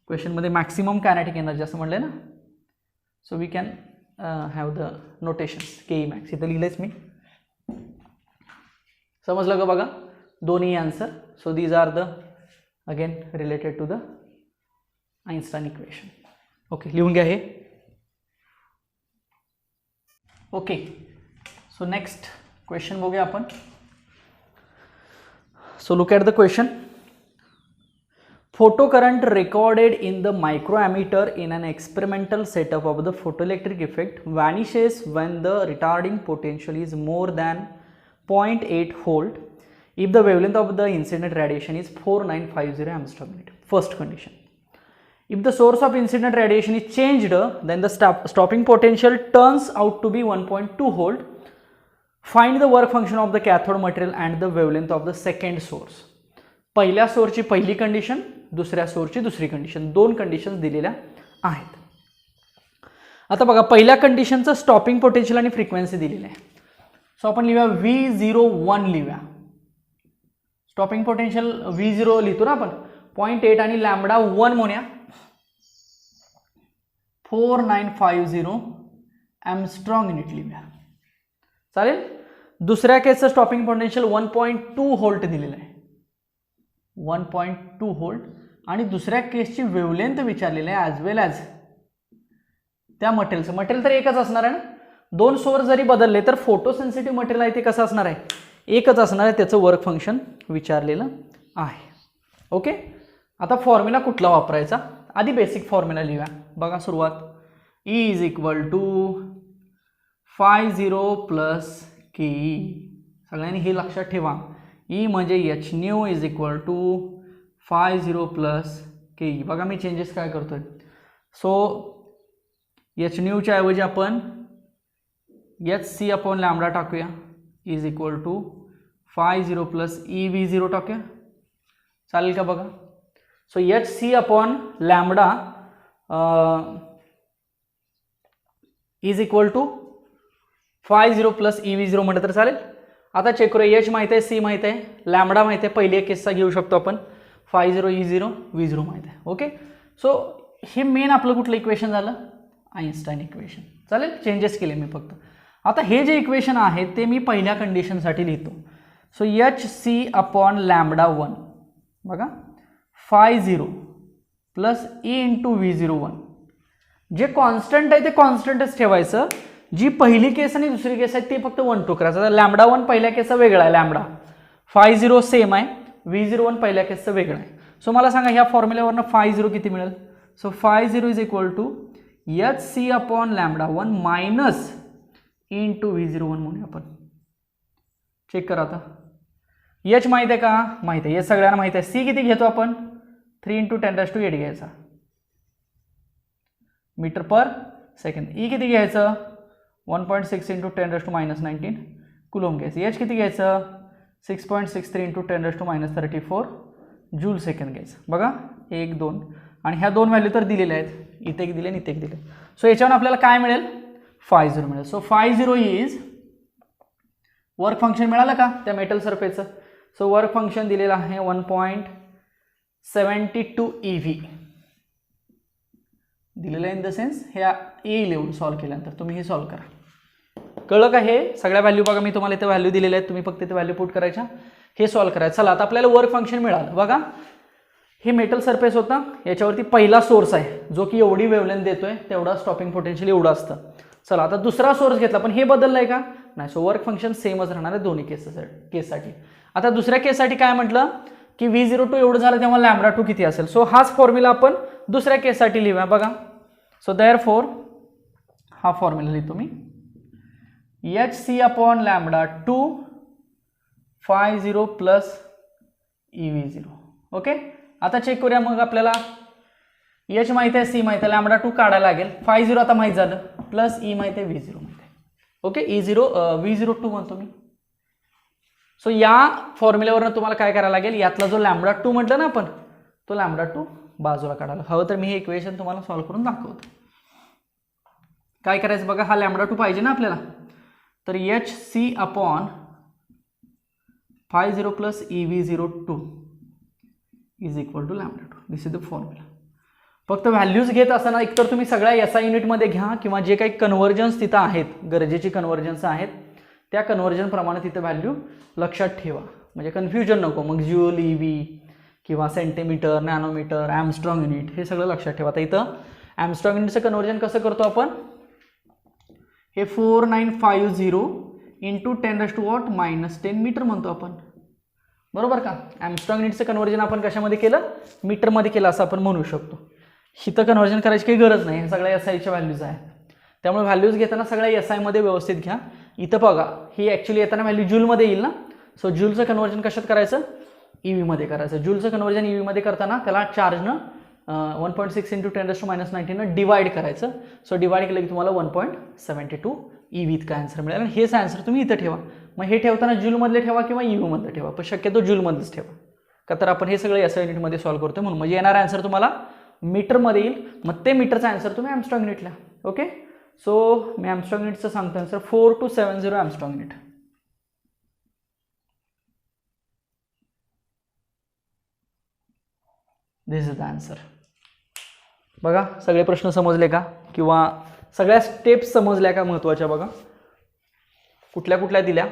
क्वेश्चनमध्ये मॅक्सिमम कायनेटिक एनर्जी असं म्हणलंय ना. So we can have the notations KE max, इथं लिहिलंयच मी. समजलं का बघा दोन्ही answer. So these are the again related to the Einstein equation. Okay लिहून घ्या हे. ओके सो नेक्स्ट क्वेश्चन बघूया आपण. So look at the question. Photo current recorded in the microammeter in an experimental setup of the photoelectric effect vanishes when the retarding potential is more than 0.8 volt if the wavelength of the incident radiation is 4950 Angstrom unit. First condition. If the source of incident radiation is changed, then the stopping potential turns out to be 1.2 volt. Find the work function of the cathode material and the wavelength of the second source. पहिल्या सोर्सची पहिली condition, दुसऱ्या सोर्सची दुसरी condition, 2 conditions दिलेल्या आहेत. आता बघा पहिल्या कंडिशनचं स्टॉपिंग पोटेन्शियल आणि फ्रिक्वेन्सी दिलेली आहे. सो आपण लिहूया V01 लिहूया. स्टॉपिंग पोटेन्शियल V0 लिहितो ना आपण 0.8 आणि लॅम्बडा 1 म्हणूया. 4950 एमस्ट्रॉंग युनिट लिहूया. चालेल. दुसऱ्या केसचं स्टॉपिंग पोटेन्शियल 1.2 व्होल्ट दिलेलं आहे, 1.2 व्होल्ट. आणि दुसऱ्या केसची वेवलेंथ विचारलेली आहे ॲज वेल ॲज त्या मटेरियलचं. मटेरियल तर एकच असणार आहे ना, दोन सोर्स जरी बदलले तर फोटोसेन्सिटिव्ह मटेरियल आहे ते कसं असणार आहे, एकच असणार आहे. त्याचं वर्क फंक्शन विचारलेलं आहे. ओके. आता फॉर्म्युला कुठला वापरायचा, आधी बेसिक फॉर्म्युला लिहूया. बघा सुरुवात, E is equal to φ0 plus KE. सगळ्यांनी हे लक्षात ठेवा, E म्हणजे hν is equal to φ0 plus KE. बघा मी चेंजेस काय करतोय, सो hν च्या ऐवजी आपण hc अपॉन लॅम्बडा टाकूया, is equal to φ0 plus EV0 टाकूया. चालेल का बघा. So hc upon lambda is equal to φ0 plus EV0 म्हटलं तर चालेल. आता चेक करूया, h माहिती आहे, c माहिती आहे, लॅम्बडा माहिती आहे, पहिली केसचा घेऊ शकतो आपण, φ0 E0 V0 माहिती आहे. ओके. सो हे मेन आपलं कुठलं इक्वेशन झालं, आइन्स्टाईन इक्वेशन. चालेल, चेंजेस केले मी फक्त. आता हे जे इक्वेशन आहे ते मी पहिल्या कंडिशनसाठी लिहितो. सो hc अपॉन लॅम्बडा 1 बघा φ0 प्लस E इंटू V01. जे कॉन्स्टंट आहे ते कॉन्स्टंटच ठेवायचं, जी पहिली केस आणि दुसरी केस आहे ते फक्त 1 टू करायचं. लॅम्बडा 1 पहिल्या केसचा वेगळा आहे, लॅम्बडा φ0 सेम आहे, V01 पहिल्या केसचं वेगळं आहे. सो मला सांगा ह्या फॉर्म्युल्यावरनं φ0 किती मिळेल. So φ0 is equal to hc upon lambda 1 minus E into V01 म्हणूया आपण. चेक करा आता, h माहिती आहे का, माहिती आहे, हे सगळ्यांना माहिती आहे. c किती घेतो आपण, 3 इंटू 10⁸ घ्यायचा मीटर पर सेकंड. E किती घ्यायचं, 1.6 इंटू 10⁻⁻19 कुलोम घ्यायचं. h किती घ्यायचं, 6.63 इंटू 10⁻34 जूल सेकंड घ्यायचं. बघा 1 2 आणि ह्या दोन व्हॅल्यू तर दिलेल्या आहेत, इथे एक दिले आणि इथे एक दिले. सो याच्यावर आपल्याला काय मिळेल, φ0 मिळेल. सो φ0 इज वर्क फंक्शन मिळालं का त्या मेटल सरफेसचं. सो वर्क फंक्शन दिलेलं आहे 1.72 EV दिलेलं आहे. इन द सेन्स हे ए लिहून सॉल्व्ह केल्यानंतर तुम्ही हे सॉल्व्ह करा. कळलं का, हे सगळ्या व्हॅल्यू बघा मी तुम्हाला इथे व्हॅल्यू दिलेल्या आहेत, तुम्ही फक्त इथे व्हॅल्यू पुट करायच्या, हे सॉल्व्ह करायचं. चला आता आपल्याला वर्क फंक्शन मिळालं. बघा हे मेटल सरफेस होता, याच्यावरती पहिला सोर्स आहे जो की एवढी वेवलेंथ देतोय, तेवढा स्टॉपिंग पोटेन्शियल एवढं असतं. चला आता दुसरा सोर्स घेतला, पण हे बदललंय का, नाही. सो वर्क फंक्शन सेमच राहणार आहे दोन्ही केससाठी. आता दुसऱ्या केससाठी काय म्हटलं की V02 एवढं झालं तेव्हा λ2 किती असेल. सो हाच फॉर्म्युला आपण दुसऱ्या केससाठी लिहूया. बघा सो देअरफॉर हा फॉर्म्युला लिहितो मी, hc upon λ2 φ0 plus EV0. Okay. आता चेक करूया, मग आपल्याला h माहिती आहे, c माहिती आहे, λ2 काढायला लागेल. φ0 आता माहित झालं, प्लस E माहिती आहे, V0 माहिती आहे. ओके. V02 म्हणतो मी. सो या फॉर्म्युल्यावरनं तुम्हाला काय करायला लागेल, यातला जो λ2 म्हटलं ना आपण, तो λ2 बाजूला काढायला हवं. तर मी हे इक्वेशन तुम्हाला सॉल्व्ह करून दाखवतो. काय करायचं बघा, हा λ2 पाहिजे ना आपल्याला, तर hc upon φ0 plus EV02 is equal to λ2. This is the formula. फक्त व्हॅल्यूज घेत असताना एकतर तुम्ही सगळ्या SI युनिटमध्ये घ्या, किंवा जे काही कन्व्हर्जन्स तिथं आहेत, गरजेची कन्व्हर्जन्स आहेत, त्या कन्व्हर्जन प्रमाणे तिथं व्हॅल्यू लक्षात ठेवा, म्हणजे कन्फ्युजन नको. मग ज्यूल, EV किंवा सेंटीमीटर, नॅनोमीटर, ॲमस्ट्रॉंग युनिट हे सगळं लक्षात ठेवा. आता इथं ॲमस्ट्रॉंग युनिटचं कन्व्हर्जन कसं करतो आपण, हे 4950 इंटू 10⁻⁻10 मीटर म्हणतो आपण, बरोबर का. ॲमस्ट्रॉंग युनिटचं कन्व्हर्जन आपण कशामध्ये केलं, मीटरमध्ये केलं असं आपण म्हणू शकतो. इथं कन्व्हर्जन करायची काही गरज नाही, हे सगळ्या SIच्या व्हॅल्यूज आहेत. त्यामुळे व्हॅल्यूज घेताना सगळ्या SI मध्ये व्यवस्थित घ्या. इथं बघा ही ॲक्च्युली येताना व्हॅल्यू जूलमध्ये येईल ना. सो जूलचं कन्व्हर्जन कशात करायचं, EV मध्ये करायचं. जूलचं कन्व्हर्जन EV मध्ये करताना त्याला चार्जनं 1.6 इंटू 10⁻⁻19 डिवाइड करायचं. सो डिवाइड केलं की तुम्हाला 1.72 EV इतका आन्सर मिळेल. आणि हेच आन्सर तुम्ही इथं ठेवा. मग हे ठेवताना जूलमधले ठेवा किंवा EV मधले ठेवा, पण शक्यतो जूलमधलेच ठेवा, का तर आपण हे सगळे SI युनिटमध्ये सॉल्व्ह करतो म्हणून. म्हणजे येणारा आन्सर तुम्हाला मीटरमध्ये येईल, मग ते मीटरचा आन्सर तुम्ही ॲमस्ट्रॉंग युनिटला. ओके. सो मी ॲमस्ट्रॉंग युनिटचं सांगतो answer 4270 angstrom unit. This is the answer. बघा सगळे प्रश्न समजले का, किंवा सगळ्या स्टेप्स समजल्या का महत्त्वाच्या. बघा कुठल्या कुठल्या दिल्या,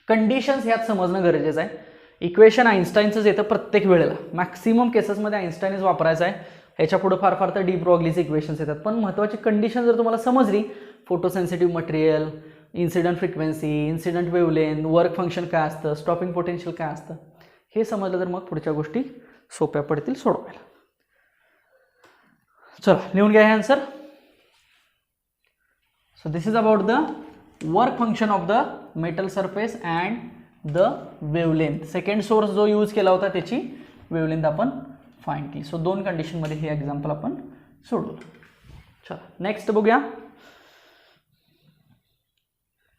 कंडिशन्स ह्यात समजणं गरजेचं आहे. इक्वेशन आइन्स्टाईनचंच येतं प्रत्येक वेळेला, मॅक्सिमम केसेसमध्ये आइन्स्टाईनच वापरायचं आहे. ह्याच्या पुढे फार फार तर डी ब्रॉग्लीचे इक्वेशन्स येतात, पण महत्त्वाची कंडिशन जर तुम्हाला समजली, photosensitive material, incident frequency, incident wavelength, work function काय असतं, स्टॉपिंग पोटेन्शियल काय असतं, हे समजलं तर मग पुढच्या गोष्टी सोप्या पडतील सोडवायला. चला लिहून घ्या हे answer. So this is about the work function of the metal surface and the wavelength. Second source जो यूज केला होता त्याची वेवलेंथ आपण फाइंड केली. सो 2 कंडिशनमध्ये हे एक्झाम्पल आपण सोडवलं. चला नेक्स्ट बघूया.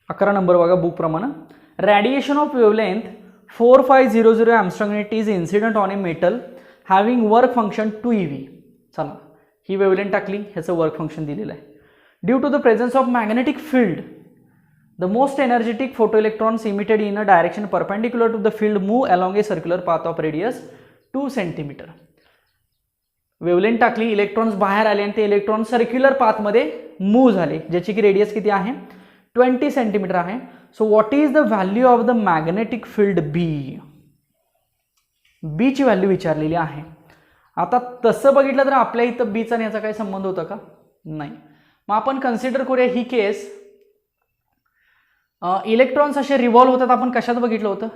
11 नंबर बघा बुक प्रमाणे. Radiation of wavelength 4500 angstrom unit is incident on a metal having work function 2 eV. चला ही वेवलेंथ टाकली, ह्याचं वर्क फंक्शन दिलेलं आहे. Due to the presence of magnetic field the most energetic photoelectrons emitted in a direction perpendicular to the field move along a circular path of radius 2 cm. Wavelength टाकली, electrons बाहेर आले आणि ते electron circular पाथमध्ये move झाले, ज्याची की radius किती आहे 20 सेंटीमीटर आहे. So what is the value of the magnetic field B. B ची व्हॅल्यू विचारलेली आहे. आता तसं बघितलं तर आपल्या इथं बीचा आणि याचा काही संबंध होता का, नाही. मग आपण कन्सिडर करूया ही केस. इलेक्ट्रॉन्स असे रिव्हॉल्व होतात. आपण कशात बघितलं होतं,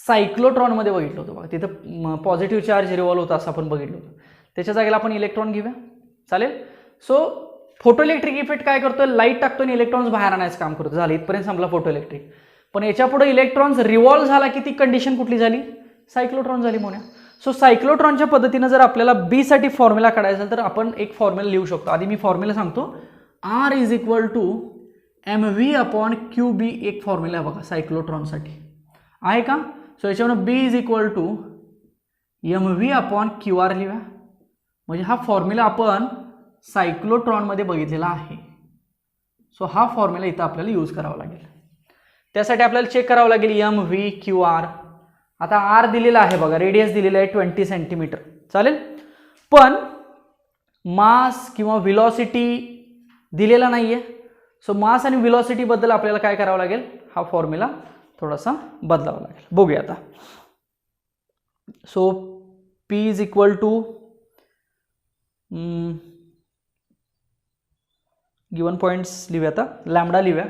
सायक्लोट्रॉनमध्ये बघितलं होतं बघा. तिथं पॉझिटिव्ह चार्ज रिव्हॉल्व होता असं आपण बघितलं होतं. त्याच्या जागेला आपण इलेक्ट्रॉन घेऊया, चालेल. सो फोटो इलेक्ट्रिक इफेक्ट काय करतोय, लाईट टाकतो आणि इलेक्ट्रॉन्स बाहेर आणायचं काम करतो. झालं इथपर्यंत संपला फोटो इलेक्ट्रिक. पण याच्या पुढे इलेक्ट्रॉन्स रिव्हॉल्व झाला की ती कंडिशन कुठली झाली, सायक्लोट्रॉन झाली म्हणूया. सो सायक्लोट्रॉनच्या पद्धतीनं जर आपल्याला बी साठी फॉर्म्युला काढायचा तर आपण एक फॉर्म्युला लिहू शकतो. आधी मी फॉर्म्युला सांगतो. R is equal to mv अपॉन क्यू बी एक फॉर्म्युला आहे बघा सायक्लोट्रॉनसाठी, आहे का. सो याच्यावर B is equal to mv अपॉन क्यू आर लिहा. म्हणजे हा फॉर्म्युला आपण सायक्लोट्रॉनमध्ये बघितलेला आहे. सो हा फॉर्म्युला इथं आपल्याला यूज करावा लागेल. त्यासाठी आपल्याला चेक करावं लागेल mv क्यू आर. आता आर दिलेला आहे बघा, रेडियस दिलेला आहे 20 सेंटीमीटर, चालेल. पण मास किंवा व्हेलॉसिटी दिलेला नाहीये. सो मास आणि व्हेलॉसिटी बद्दल आपल्याला काय करावं लागेल, हा फॉर्म्युला थोडासा बदलावा लागेल. बघूया आता. So P is equal to given points लिहूया आता. लॅम्बडा लिहूया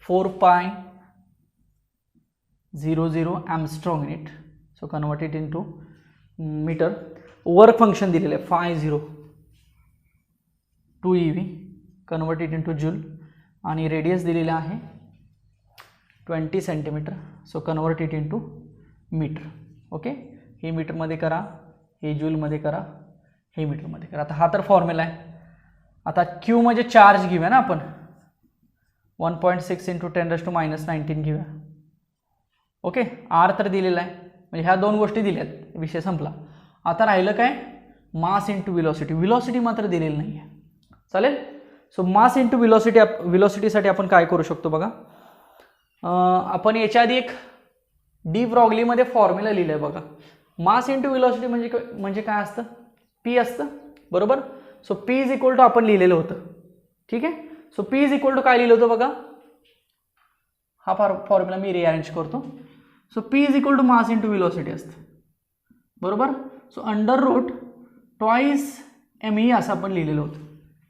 4π00 angstrom unit. So convert it into metre. Work function दिलेलं आहे 50 2 eV, convert it into joule. आणि रेडियस दिलेला आहे 20 centimetre. So convert it into metre. Okay, हे मीटरमध्ये करा, हे जूलमध्ये करा, हे मीटरमध्ये करा. आता हा तर फॉर्म्युला आहे. आता क्यू म्हणजे चार्ज घेऊया ना आपण, 1.6 × 10⁻⁻19 घेऊया. ओके, आर तर दिलेला आहे, म्हणजे ह्या 2 गोष्टी दिल्यात, विषय संपला. आता राहिलं काय, मास इंटू व्हेलॉसिटी. व्हेलॉसिटी मात्र दिलेली नाही आहे, चालेल. सो मास इंटू व्हेलॉसिटी, व्हेलॉसिटीसाठी आपण काय करू शकतो बघा. आपण याच्या आधी एक डी ब्रॉग्लीमध्ये फॉर्म्युला लिहिलं आहे बघा. मास इंटू व्हेलॉसिटी म्हणजे काय असतं, पी असतं, बरोबर. So P is equal to आपण लिहिलेलं होतं, ठीक आहे. So P is equal to काय लिहिलं होतं बघा, हा फॉर्म्युला मी रिअरेंज करतो. So P is equal to mass into velocity असतं, बरोबर. So under root twice ME असं आपण लिहिलेलं होतं.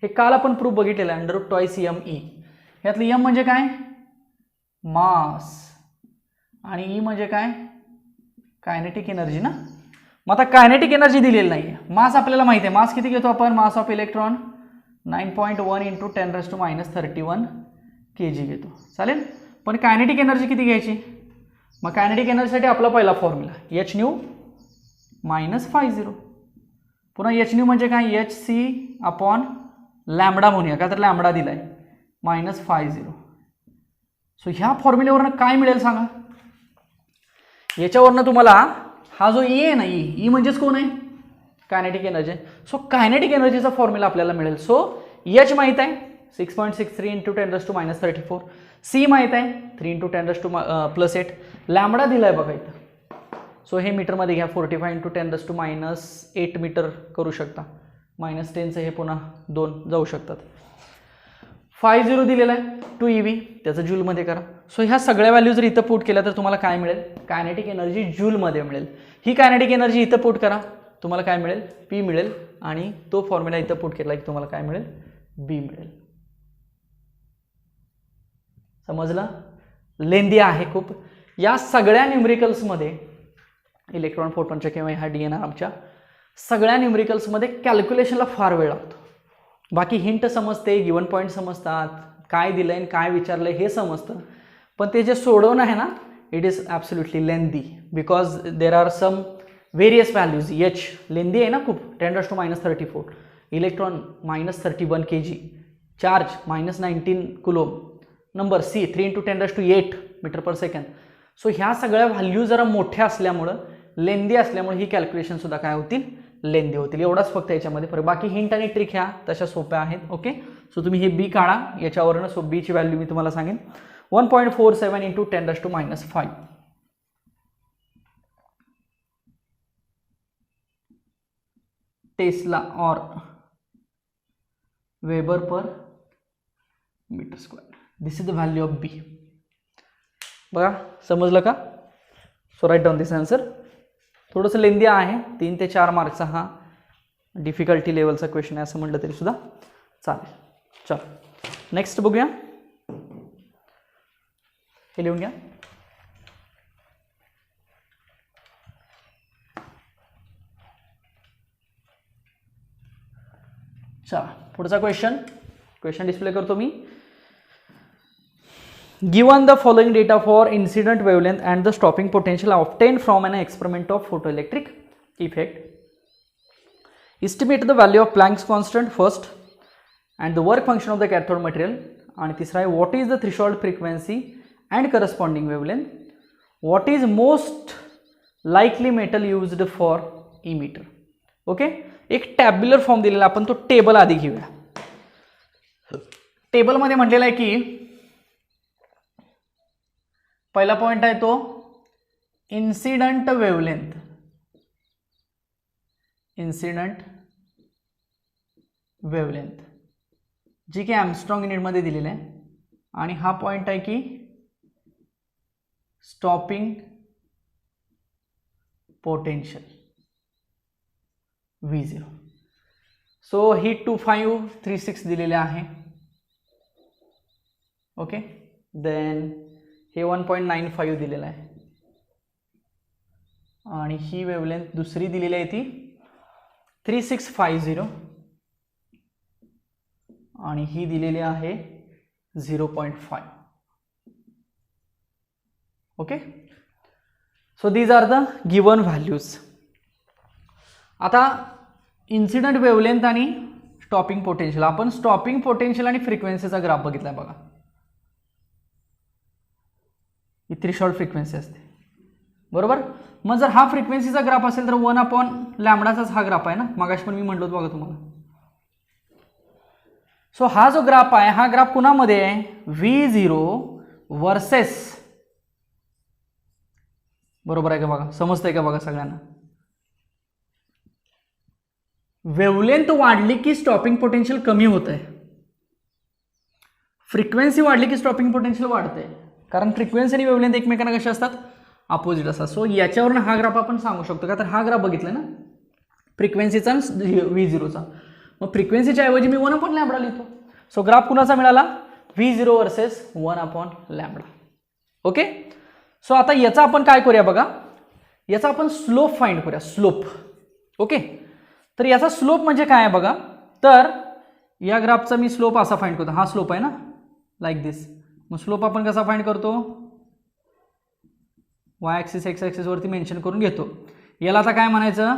हे काल आपण प्रूफ बघितलेलं आहे, अंडर रूट ट्वाइस ME. यातलं M म्हणजे काय, मास, आणि E म्हणजे काय, कायनेटिक एनर्जी ना. मग आता कायनेटिक एनर्जी दिलेली नाही आहे. मास आपल्याला माहिती आहे, मास किती घेतो आपण, मास ऑफ इलेक्ट्रॉन 9.1 × 10⁻31 kg घेतो, चालेल. पण कायनेटिक एनर्जी किती घ्यायची, मग कायनेटिक एनर्जीसाठी आपला पहिला फॉर्म्युला hν - 50. पुन्हा hν म्हणजे काय, hc अपॉन लॅम्बडा म्हणूया, का तर लॅम्बडा दिलाय -50. सो ह्या फॉर्म्युल्यावरनं काय मिळेल सांगा. याच्यावरनं तुम्हाला हा जो E आहे ना, E म्हणजेच कोण आहे, कायनेटिक एनर्जी. सो कायनेटिक एनर्जीचा फॉर्म्युला आपल्याला मिळेल. सो H माहित आहे 6.63 × 10⁻34. C माहित आहे 3 × 10⁻+8. लॅम्बडा दिलाय बघा इथं. सो हे मीटरमध्ये घ्या, 45 × 10⁻8 मीटर करू शकता. -10चं हे पुन्हा 2 जाऊ शकतात. 50 दिलेला आहे 2 eV, त्याचं जूलमध्ये करा. सो ह्या सगळ्या व्हॅल्यू जर इथं पुट केल्या तर तुम्हाला काय मिळेल, कायनेटिक एनर्जी जूलमध्ये मिळेल. ही कायनेटिक एनर्जी इथं पुट करा, तुम्हाला काय मिळेल, P मिळेल. आणि तो फॉर्म्युला इथं पुट केला की तुम्हाला काय मिळेल, B मिळेल. समजलं? लेंदी आहे खूप. या सगळ्या न्यूमरिकल्समध्ये इलेक्ट्रॉन फोटॉनच्या किंवा ह्या DNR आमच्या सगळ्या न्यूमरिकल्समध्ये कॅल्क्युलेशनला फार वेळ लागतो. बाकी हिंट समजते, गिवन पॉईंट समजतात, काय दिलं आहे काय विचारलं हे समजतं, पण ते जे सोडवणं आहे ना, it is absolutely lengthy because there are some various values. H lengthy आहे ना खूप, 10⁻34, electron -31 kg, charge -19 coulomb, number C 3 × 10⁸ metre per second. So ह्या सगळ्या व्हॅल्यू जरा मोठ्या असल्यामुळं, लेंदी असल्यामुळे ही कॅल्क्युलेशन सुद्धा काय होतील, लेंदी होतील. एवढाच फक्त याच्यामध्ये फरक. बाकी हिंट आणि ट्रिक ह्या तशा सोप्या आहेत. ओके, सो तुम्ही हे B काढा याच्यावरनं. सो B ची व्हॅल्यू मी तुम्हाला सांगेन 1.47 × 10⁻5. टेस्ला और weber per metre square. This is the value of B. बघा समजलं का? So write down this answer. थोडंसं लेंदी आहे, 3 ते 4 मार्कचा हा डिफिकल्टी लेवलचा क्वेश्चन आहे असं म्हटलं तरी सुद्धा चालेल. चल नेक्स्ट बघूया. हे लिहून घ्या. चला पुढचा क्वेश्चन डिस्प्ले करतो मी. Given the following data for incident wavelength and the stopping potential obtained from an experiment of photoelectric effect, estimate the value of Planck's constant first and the work function of the cathode material. And तीसरा है what is the threshold frequency and corresponding wavelength, what is most likely metal used for emitter. Okay, एक tabular form दिलेला, आपण तो table आधी घेऊया. टेबलमध्ये म्हटलेला आहे की पहिला पॉइंट आहे तो इन्सिडंट वेवलेंथ. इन्सिडंट वेवलेंथ जी की आर्मस्ट्रॉंग युनिटमध्ये दिलेली आहे. आणि हा पॉइंट आहे की स्टॉपिंग पोटेन्शियल V0. सो ही 2536 दिलेले आहे. ओके, देन हे 1.95 दिलेलं आहे. आणि ही वेवलेंथ दुसरी दिलेली आहे ती 3650 आणि ही दिलेली आहे 0.5. Okay, so these are the given values. आता इन्सिडंट वेवलेंथ आणि स्टॉपिंग पोटेन्शियल, आपण स्टॉपिंग पोटेन्शियल आणि फ्रिक्वेन्सीचा ग्राफ बघितलाय बघा. ही थ्रेशोल्ड फ्रिक्वेन्सी असते बरोबर. मग जर हा फ्रिक्वेन्सीचा ग्राफ असेल तर 1/λचाच हा ग्राफ आहे ना, मागाशी पण मी म्हटलो होतो बघा तुम्हाला. सो हा जो ग्राफ आहे हा ग्राफ कुणामध्ये आहे, V0 वर्सेस, बरोबर आहे का बघा, समजतंय का बघा सगळ्यांना. वेवलेंथ वाढली की स्टॉपिंग पोटेन्शियल कमी होत आहे, फ्रिक्वेन्सी वाढली की स्टॉपिंग पोटेन्शियल वाढते, कारण फ्रिक्वेन्सी आणि वेवलेंथ एकमेकांना कशा असतात, अपोजिट असतात. सो याच्यावरून हा ग्राफ आपण सांगू शकतो का, तर हा ग्राफ बघितला ना फ्रिक्वेन्सीचा V0चा, मग फ्रिक्वेन्सीच्या ऐवजी मी 1/λ लिहितो. सो ग्राफ कुणाचा मिळाला, V0 वर्सेस 1/λ. ओके, सो आता याचा आपण काय करूया बघा, याचा आपण स्लोप फाइंड करूया. स्लोप. ओके, तर याचा स्लोप म्हणजे काय आहे बघा, तर या ग्राफचा मी स्लोप असा फाइंड करतो. हा स्लोप आहे ना, लाईक दिस. मग स्लोप आपण कसा फाइंड करतो, y ॲक्सिस x ॲक्सिस वरती मेन्शन करून घेतो. याला आता काय म्हणायचं,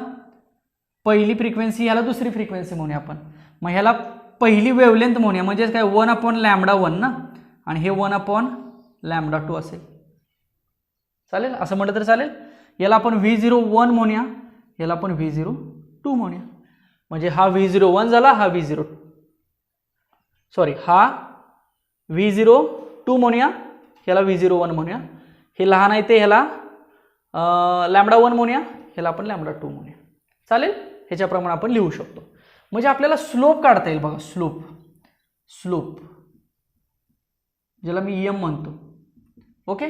पहिली फ्रिक्वेन्सी, याला दुसरी फ्रिक्वेन्सी म्हणूया आपण. मग ह्याला पहिली वेवलेंथ म्हणूया, म्हणजे काय 1/λ1 ना, आणि हे 1/λ2 असेल. चालेल, असं म्हटलं तर चालेल. याला आपण V01 म्हणूया, याला आपण V02 म्हणूया. म्हणजे हा V01 झाला, हा V02 हा V02 म्हणूया, ह्याला V01 म्हणूया. हे लहान आहे ते ह्याला λ1 म्हणूया, ह्याला आपण λ2 म्हणूया. चालेल, ह्याच्याप्रमाणे आपण लिहू शकतो. म्हणजे आपल्याला स्लोप काढता येईल बघा. स्लोप ज्याला मी एम म्हणतो. ओके,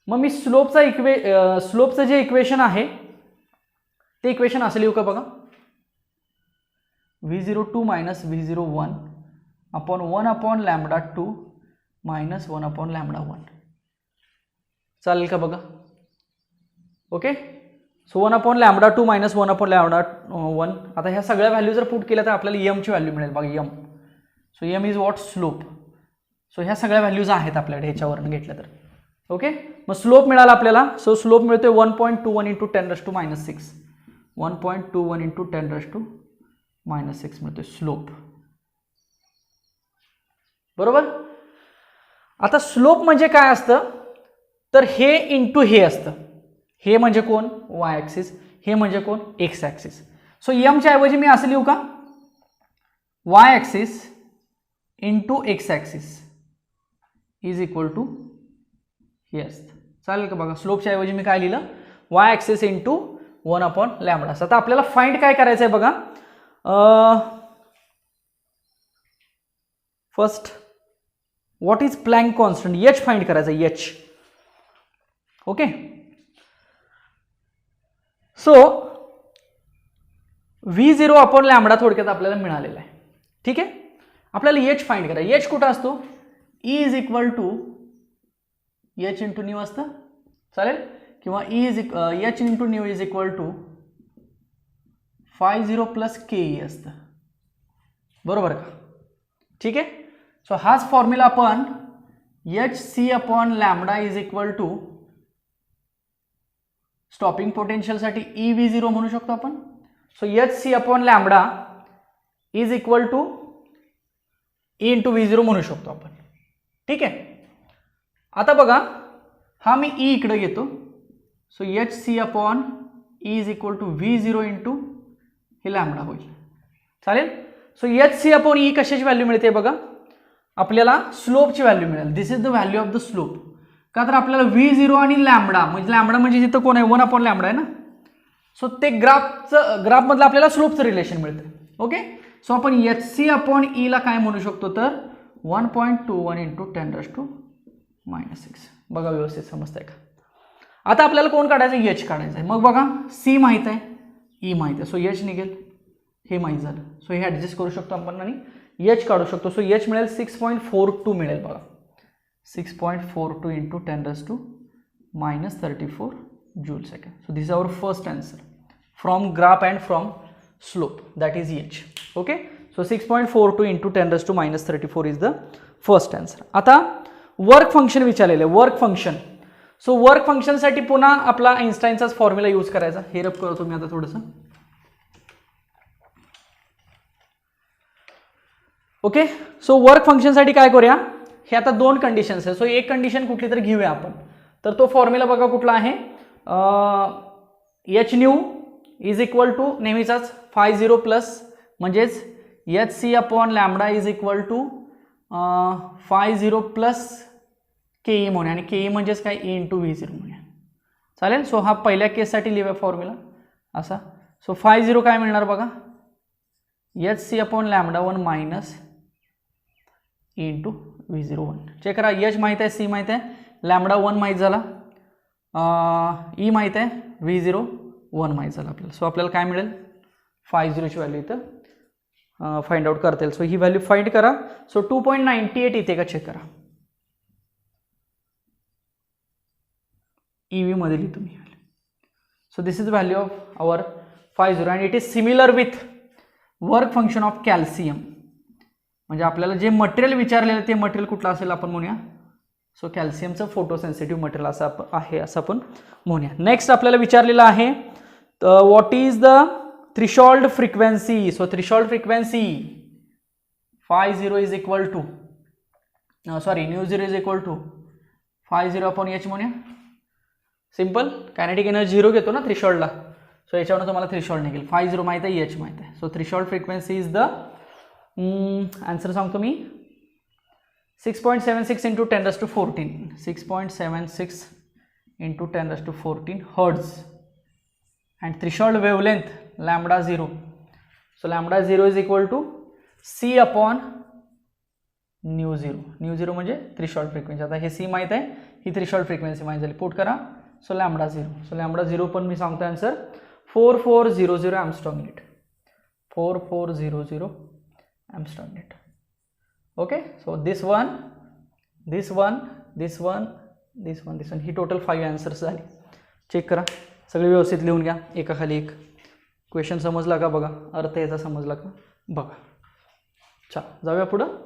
मग मी स्लोपचं जे इक्वेशन आहे ते इक्वेशन असं लिहू का बघा, V02 minus V01 upon 1 upon lambda 2 minus 1 upon lambda 1. चालेल का बघा. Okay, so 1 upon lambda 2 minus 1 upon lambda 1. आता ह्या सगळ्या व्हॅल्यू जर पुट केल्या तर आपल्याला एमची व्हॅल्यू मिळेल बघा, M. So M is what, slope. So ह्या सगळ्या व्हॅल्यूज आहेत आपल्याकडे ह्याच्यावरून घेतल्या तर. ओके, मग स्लोप मिळाला आपल्याला. सो स्लोप मिळतोय 1.21 इंटू 10⁻⁻⁶. 1.21 इंटू 10⁻⁻⁶ मिळतोय स्लोप. बरोबर. आता स्लोप म्हणजे काय असतं तर हे इंटू हे असतं. हे म्हणजे कोण, वाय ॲक्सिस, हे म्हणजे कोण, एक्स ॲक्सिस. सो एमच्या ऐवजी मी असं लिहू का, Y axis into X axis is equal to हे असतं. चालेल का बघा. स्लोपच्या ऐवजी मी काय लिहिलं, Y axis into 1 upon lambda. आता आपल्याला फाइंड काय करायचं आहे बघा. First what is Planck constant, H find करायचं, H. Okay, so V0 upon lambda थोडक्यात आपल्याला मिळालेला आहे. ठीक आहे, आपल्याला एच फाइंड करायचं. एच कुठं असतो, E is equal to H into nu असतं. चालेल, किंवा H into nu is equal to φ0 plus K असतं. बरोबर का. ठीक आहे, सो हाच फॉर्म्युला आपण HC upon lambda is equal to stopping पोटेन्शियलसाठी EV0 म्हणू शकतो आपण. So HC upon lambda is equal to E into V0 म्हणू शकतो आपण. ठीक आहे, आता बघा हा मी E इकडे घेतो. So HC upon E is equal to V0 into हे लॅम्बडा होईल. चालेल. सो HC अपॉन E कशाची व्हॅल्यू मिळते बघा, आपल्याला स्लोपची व्हॅल्यू मिळेल. This is the value of the slope. का तर आपल्याला V0 आणि लॅम्बडा म्हणजे जिथं कोण आहे 1 अपॉन लॅम्बडा आहे ना. सो ते ग्राफमधलं आपल्याला स्लोपचं रिलेशन मिळतं. ओके, सो आपण HC अपॉन E ला काय म्हणू शकतो तर 1.21 इंटू 10⁻⁻⁶. बघा व्यवस्थित समजतंय का. आता आपल्याला कोण काढायचं, एच काढायचं आहे. मग बघा सी माहीत आहे, ई माहीत आहे. सो एच निघेल, हे माहीत झालं. सो हे ॲडजस्ट करू शकतो आपण आणि एच काढू शकतो. सो एच मिळेल 6.42 मिळेल बघा, 6.42 into 10⁻⁻34 joule second. So this is our first answer from graph and from slope, that is H. Okay, so 6.42 into 10⁻⁻34 is the first answer. आता वर्क फंक्शन विचारलेलं आहे, वर्क फंक्शन. सो वर्क फंक्शनसाठी पुन्हा आपला आइन्स्टाईनचाच formula use करायचा. हे रब करतो मी आता थोडंसं. ओके, सो वर्क फंक्शनसाठी काय करूया, हे आता दोन कंडिशन्स आहे. सो एक कंडिशन कुठली तर घेऊया आपण. तर तो फॉर्म्युला बघा कुठला आहे, H nu is equal to नेहमीचाच φ0 प्लस म्हणजेच HC upon lambda is equal to φ0 plus K म्हणूया, आणि के म्हणजेच काय E इंटू V0 म्हणूया. चालेल. सो हा पहिल्या केससाठी लिहूया फॉर्म्युला असा. सो φ0 काय मिळणार बघा, HC upon lambda 1 minus E into V0 1. Check करा, एच माहीत आहे, सी माहीत आहे, लॅम्बडा 1 माहीत झाला, ई माहीत आहे, V0 1 माहीत झाला आपल्याला. सो आपल्याला काय मिळेल, φ0ची व्हॅल्यू इथं फाइंड आउट करता येईल. सो ही व्हॅल्यू फाइंड करा. सो 2.98 इथे का चेक करा, EV मध्ये लिहितो मी. So this is value of our φ0 and it is similar with work function of calcium. म्हणजे आपल्याला जे मटेरियल विचारलेलं ते मटेरियल कुठलं असेल आपण म्हणूया. सो कॅल्शियमचं फोटोसेन्सिटिव्ह मटेरियल असं आहे असं आपण म्हणूया. नेक्स्ट आपल्याला विचारलेलं आहे what is the threshold frequency. So threshold frequency φ0 is equal to न्यू0 is equal to φ0 upon H म्हणूया. सिंपल, कायनेटिक एनर्जी 0 घेतो ना थ्रेशोल्डला. सो याच्यावरून तुम्हाला थ्रेशोल्ड निघेल. φ0 माहिती आहे, एच माहिती आहे. So threshold frequency is the answer सांगतो मी 6.76 into 10⁻14. 6.76 into 10⁻14 hertz. And threshold wavelength lambda 0. So lambda 0 is equal to C upon nu zero म्हणजे थ्रेशोल्ड फ्रिक्वेन्सी. आता हे सी माहीत आहे, ही थ्रेशोल्ड फ्रिक्वेन्सी माहीत झाली. पुट करा. So lambda zero. So lambda zero पण मी सांगतो answer 4400 angstrom unit. 4400 angstrom unit. Okay. So this one he total 5 answers झाली. चेक करा, सगळे व्यवस्थित लिहून घ्या एकाखाली एक. क्वेश्चन समजला का बघा, अर्थ याचा समजला का बघा. चला जाऊया पुढं.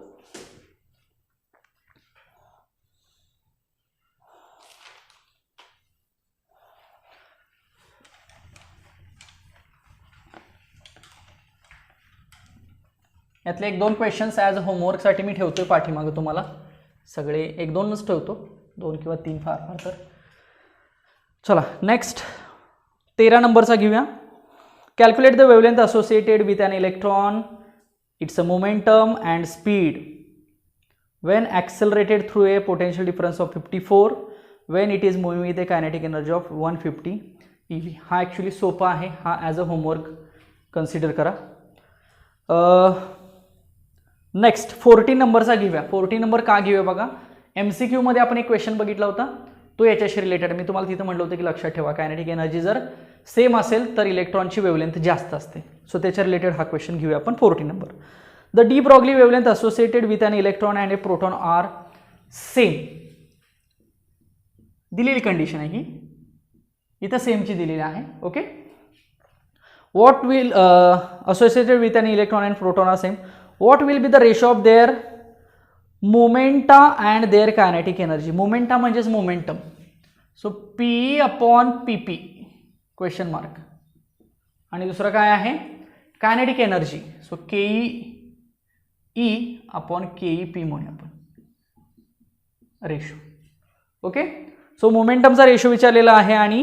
यातले 1-2 क्वेश्चन्स ॲज होमवर्कसाठी मी ठेवतोय पाठीमागं. तुम्हाला सगळे 1-2च ठेवतो, 2 किंवा 3 फार तर. चला नेक्स्ट 13 नंबरचा घेऊया. Calculate the wavelength associated with an electron, it's a momentum and speed when accelerated through a potential difference of 54 when it is moving with a kinetic energy of 150 eV. हा ॲक्च्युली सोपा आहे, हा as a homework consider करा. Next 14 नंबरचा घेऊया. 14 number का घेऊया बघा. MCQ मध्ये आपण एक क्वेश्चन बघितला होता, तो याच्याशी रिलेटेड. मी तुम्हाला तिथं म्हटलं होतं की लक्षात ठेवा, कायनेटिक एनर्जी जर सेम असेल तर इलेक्ट्रॉनची वेवलेंथ जास्त असते. सो त्याच्या रिलेटेड हा क्वेश्चन घेऊया आपण. 14 number. The de Broglie wavelength associated with an electron and a proton are same. दिलेली कंडिशन आहे ही, इथं सेमची दिलेली आहे. Okay. What will associated with an electron and proton are same. What will be the ratio of their momenta and their kinetic energy. Momenta म्हणजेच momentum. So P upon PP question mark. आणि दुसरं काय आहे, kinetic energy. So KE upon KEP म्हणूया आपण ratio. Okay. So मोमेंटमचा ratio विचारलेला आहे आणि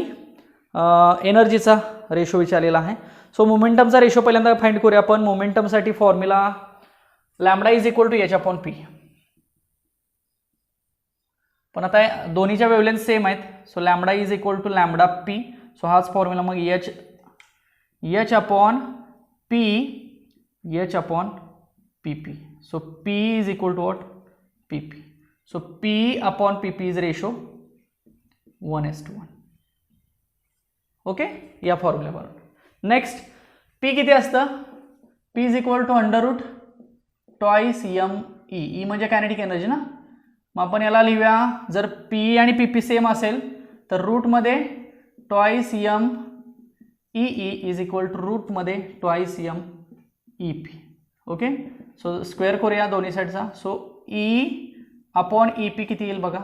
एनर्जीचा रेशो विचारलेला आहे. सो मोमेंटमचा रेशो पहिल्यांदा फाइंड करूया आपण. मोमेंटमसाठी formula lambda is equal to H upon P. पण आता दोन्हीच्या वेवलेंथ सेम आहेत. So lambda is equal to lambda P. So हाच फॉर्म्युला मग H upon PP. So P is equal to what? PP. So P upon PP is ratio 1:1. Okay, या फॉर्म्युल्यावर. Next P किती असतं. P is equal to under root twice ME. E म्हणजे kinetic energy ना. मग आपण याला लिहूया, जर P आणि PP सेम असेल तर रूटमध्ये twice ME is equal to रूटमध्ये twice MEP. Okay. So square करूया दोन्ही साईडचा. सो E अपॉन EP किती येईल बघा.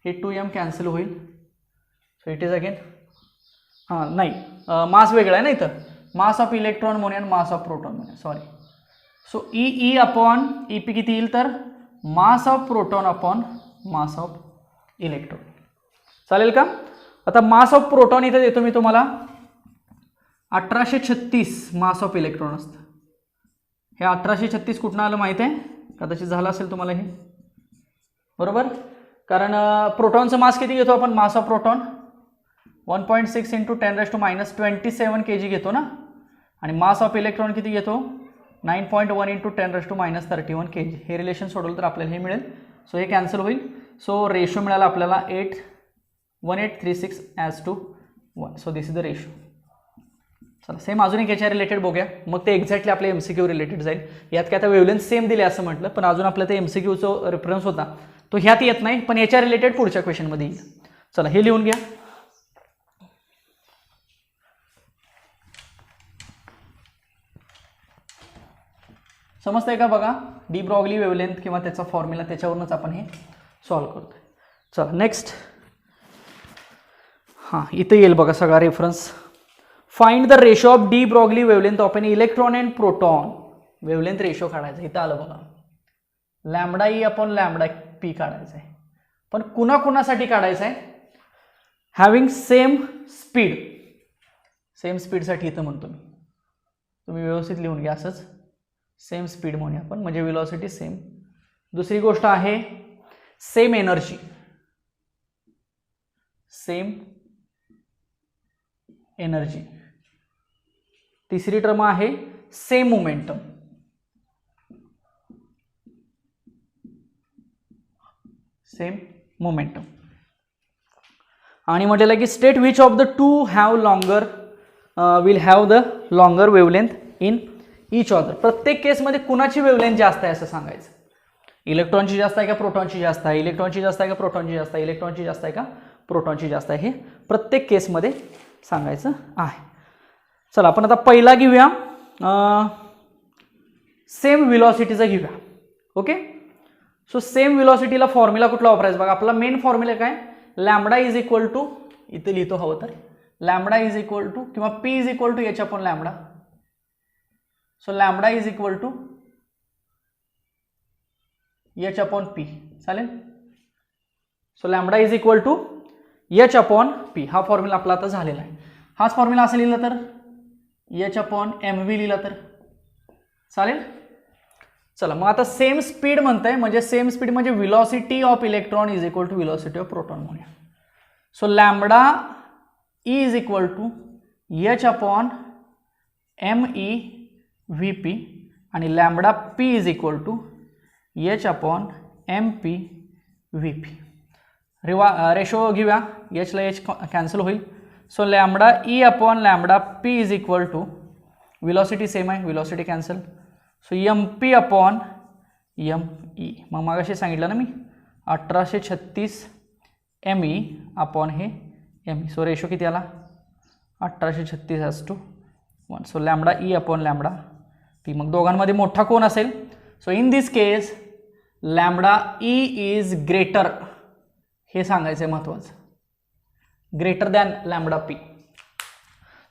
हे 2M कॅन्सल होईल. सो इट इज अगेन नाही, मास वेगळा आहे ना इथं. मास ऑफ इलेक्ट्रॉन म्हणूया, मास ऑफ प्रोटॉन म्हणूया. Sorry. So E upon EP किती येईल तर mass of proton upon mass of electron. चालेल का. आता मास ऑफ प्रोटॉन इथे देतो मी तुम्हाला 1836 मास ऑफ इलेक्ट्रॉन असतं. हे 1836 कुठनं आलं माहिती आहे, कदाचित झालं असेल तुम्हाला हे, बरोबर. कारण प्रोटॉनचं मास किती घेतो आपण. मास ऑफ प्रोटॉन 1.6 × 10⁻27 kg घेतो ना. आणि मास ऑफ इलेक्ट्रॉन किती घेतो 9.1 × 10⁻31 kg. हे रिलेशन सोडवलं तर आपल्याला हे मिळेल. सो हे कॅन्सल होईल. सो रेशो मिळाला आपल्याला 1836 as to 1. So this is the ratio. चला सेम अजून एक याच्या रिलेटेड बघूया, मग ते एक्झॅक्टली आपल्या MCQ रिलेटेड जाईल. यात काय आता वेवलेंथ सेम दिले असं म्हटलं, पण अजून आपल्या ते MCQचा रेफरन्स होता तो ह्यात येत नाही, पण याच्या रिलेटेड पुढच्या क्वेश्चनमध्ये येईल. चला हे लिहून घ्या. समजतंय का बघा. डी ब्रॉगली वेवलेंथ किंवा त्याचा फॉर्म्युला, त्याच्यावरूनच आपण हे सॉल्व्ह करतोय. चला नेक्स्ट. हां इथं येईल बघा सगळा reference. Find the ratio of D Broglie wavelength of an electron and proton. Wavelength ratio काढायचा. इथं आलं बघा. Lambda E upon lambda P काढायचं आहे. पण कुणाकुणासाठी काढायचं आहे. Having same speed. सेम स्पीडसाठी इथं म्हणतो मी, तुम्ही व्यवस्थित लिहून घ्या असंच. सेम स्पीड म्हणूया आपण, म्हणजे वेलोसिटी सेम. दुसरी गोष्ट आहे सेम एनर्जी. Same energy. तिसरी टर्म आहे सेम मोमेंटम. Same momentum. आणि म्हटलेलं की state which of the two have longer will have the longer wavelength in each other. प्रत्येक केसमध्ये कुणाची वेवलेंथ जास्त आहे असं सांगायचं. इलेक्ट्रॉनची जास्त आहे का प्रोटॉनची जास्त आहे, इलेक्ट्रॉनची जास्त आहे का प्रोटॉनची जास्त आहे, इलेक्ट्रॉनची जास्त आहे का प्रोटॉनची जास्त आहे, हे प्रत्येक केसमध्ये सांगायचं आहे. चला आपण आता पहिला घेऊया, सेम व्हेलॉसिटीचा घेऊया. ओके, सो सेम व्हेलॉसिटीला फॉर्म्युला कुठला वापरायचा बघा. आपला मेन फॉर्म्युला काय, लॅम्बडा इज इक्वल टू, इथे लिहितो हवं तर, लॅम्बडा इज इक्वल टू किंवा P is equal to H upon lambda. So lambda is equal to H upon P, चालेल. So lambda is equal to H upon P. हा formula आपला आता झालेला आहे. हाच फॉर्म्युला असं लिहिलं तर एच अपॉन एम व्ही लिहिला तर चालेल. चला मग आता सेम स्पीड म्हणताय, म्हणजे सेम स्पीड म्हणजे velocity of electron is equal to velocity of proton म्हणूया. So lambda E is equal to H upon M E V P आणि lambda P is equal to H upon M P V P. Ratio घेऊया, एचला H cancel होईल. So lambda E upon lambda P is equal to, velocity same आहे, velocity cancel. So M P upon M E. मग मागाशी सांगितलं ना मी 1836 M E upon हे M E. So ratio किती आला 1836:1. So lambda E upon lambda P. मग दोघांमध्ये मोठा कोण असेल. So in this case lambda E is greater, हे सांगायचं आहे महत्त्वाचं, greater than lambda P.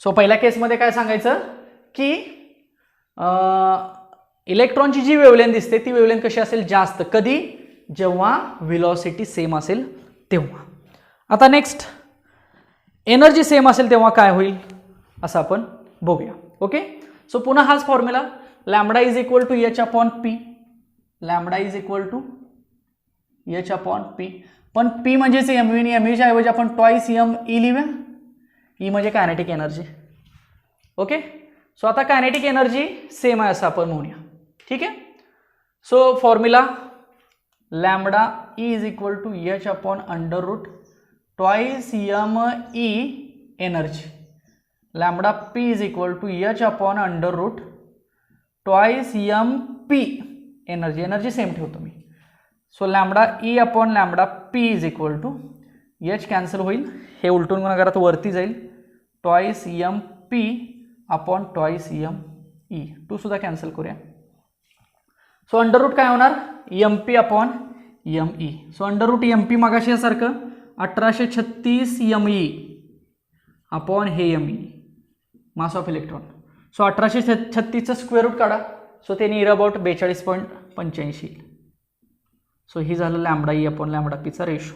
So पहिल्या केसमध्ये काय सांगायचं की इलेक्ट्रॉनची जी वेवलेंथ दिसते ती वेवलेंथ कशी असेल जास्त, कधी, जेव्हा व्हेलॉसिटी सेम असेल तेव्हा. आता नेक्स्ट एनर्जी सेम असेल तेव्हा काय होईल असं आपण बघूया. ओके, सो पुन्हा हाच formula, lambda is equal to H upon P, lambda is equal to H upon P. पण पी म्हणजेच एम व्ही, एम व्हीच्या ऐवजी आपण ट्वाईस एम ई लिहूया. ई म्हणजे कायनेटिक एनर्जी. ओके, सो आता कायनेटिक एनर्जी सेम आहे असं आपण म्हणूया. ठीक आहे. So formula lambda E is equal to H upon under root twice M E energy, lambda P is equal to H upon under root twice M P energy. Energy same ठेवतो मी. So lambda E upon lambda P is equal to H cancel होईल, हे उलटून गुणाकारात वरती जाईल, twice M P upon twice M E. Two सुद्धा cancel करूया. सो अंडर रूट काय होणार M P upon M E. So under root M P मागाशी यासारखं 1836 एम ई अपॉन हे M E, mass of electron. So 1836चं square root काढा. So ते नियर अबाउट 42.85. सो ही झालं लॅम्बडा ई अपॉन लॅम्बडा पीचा रेशो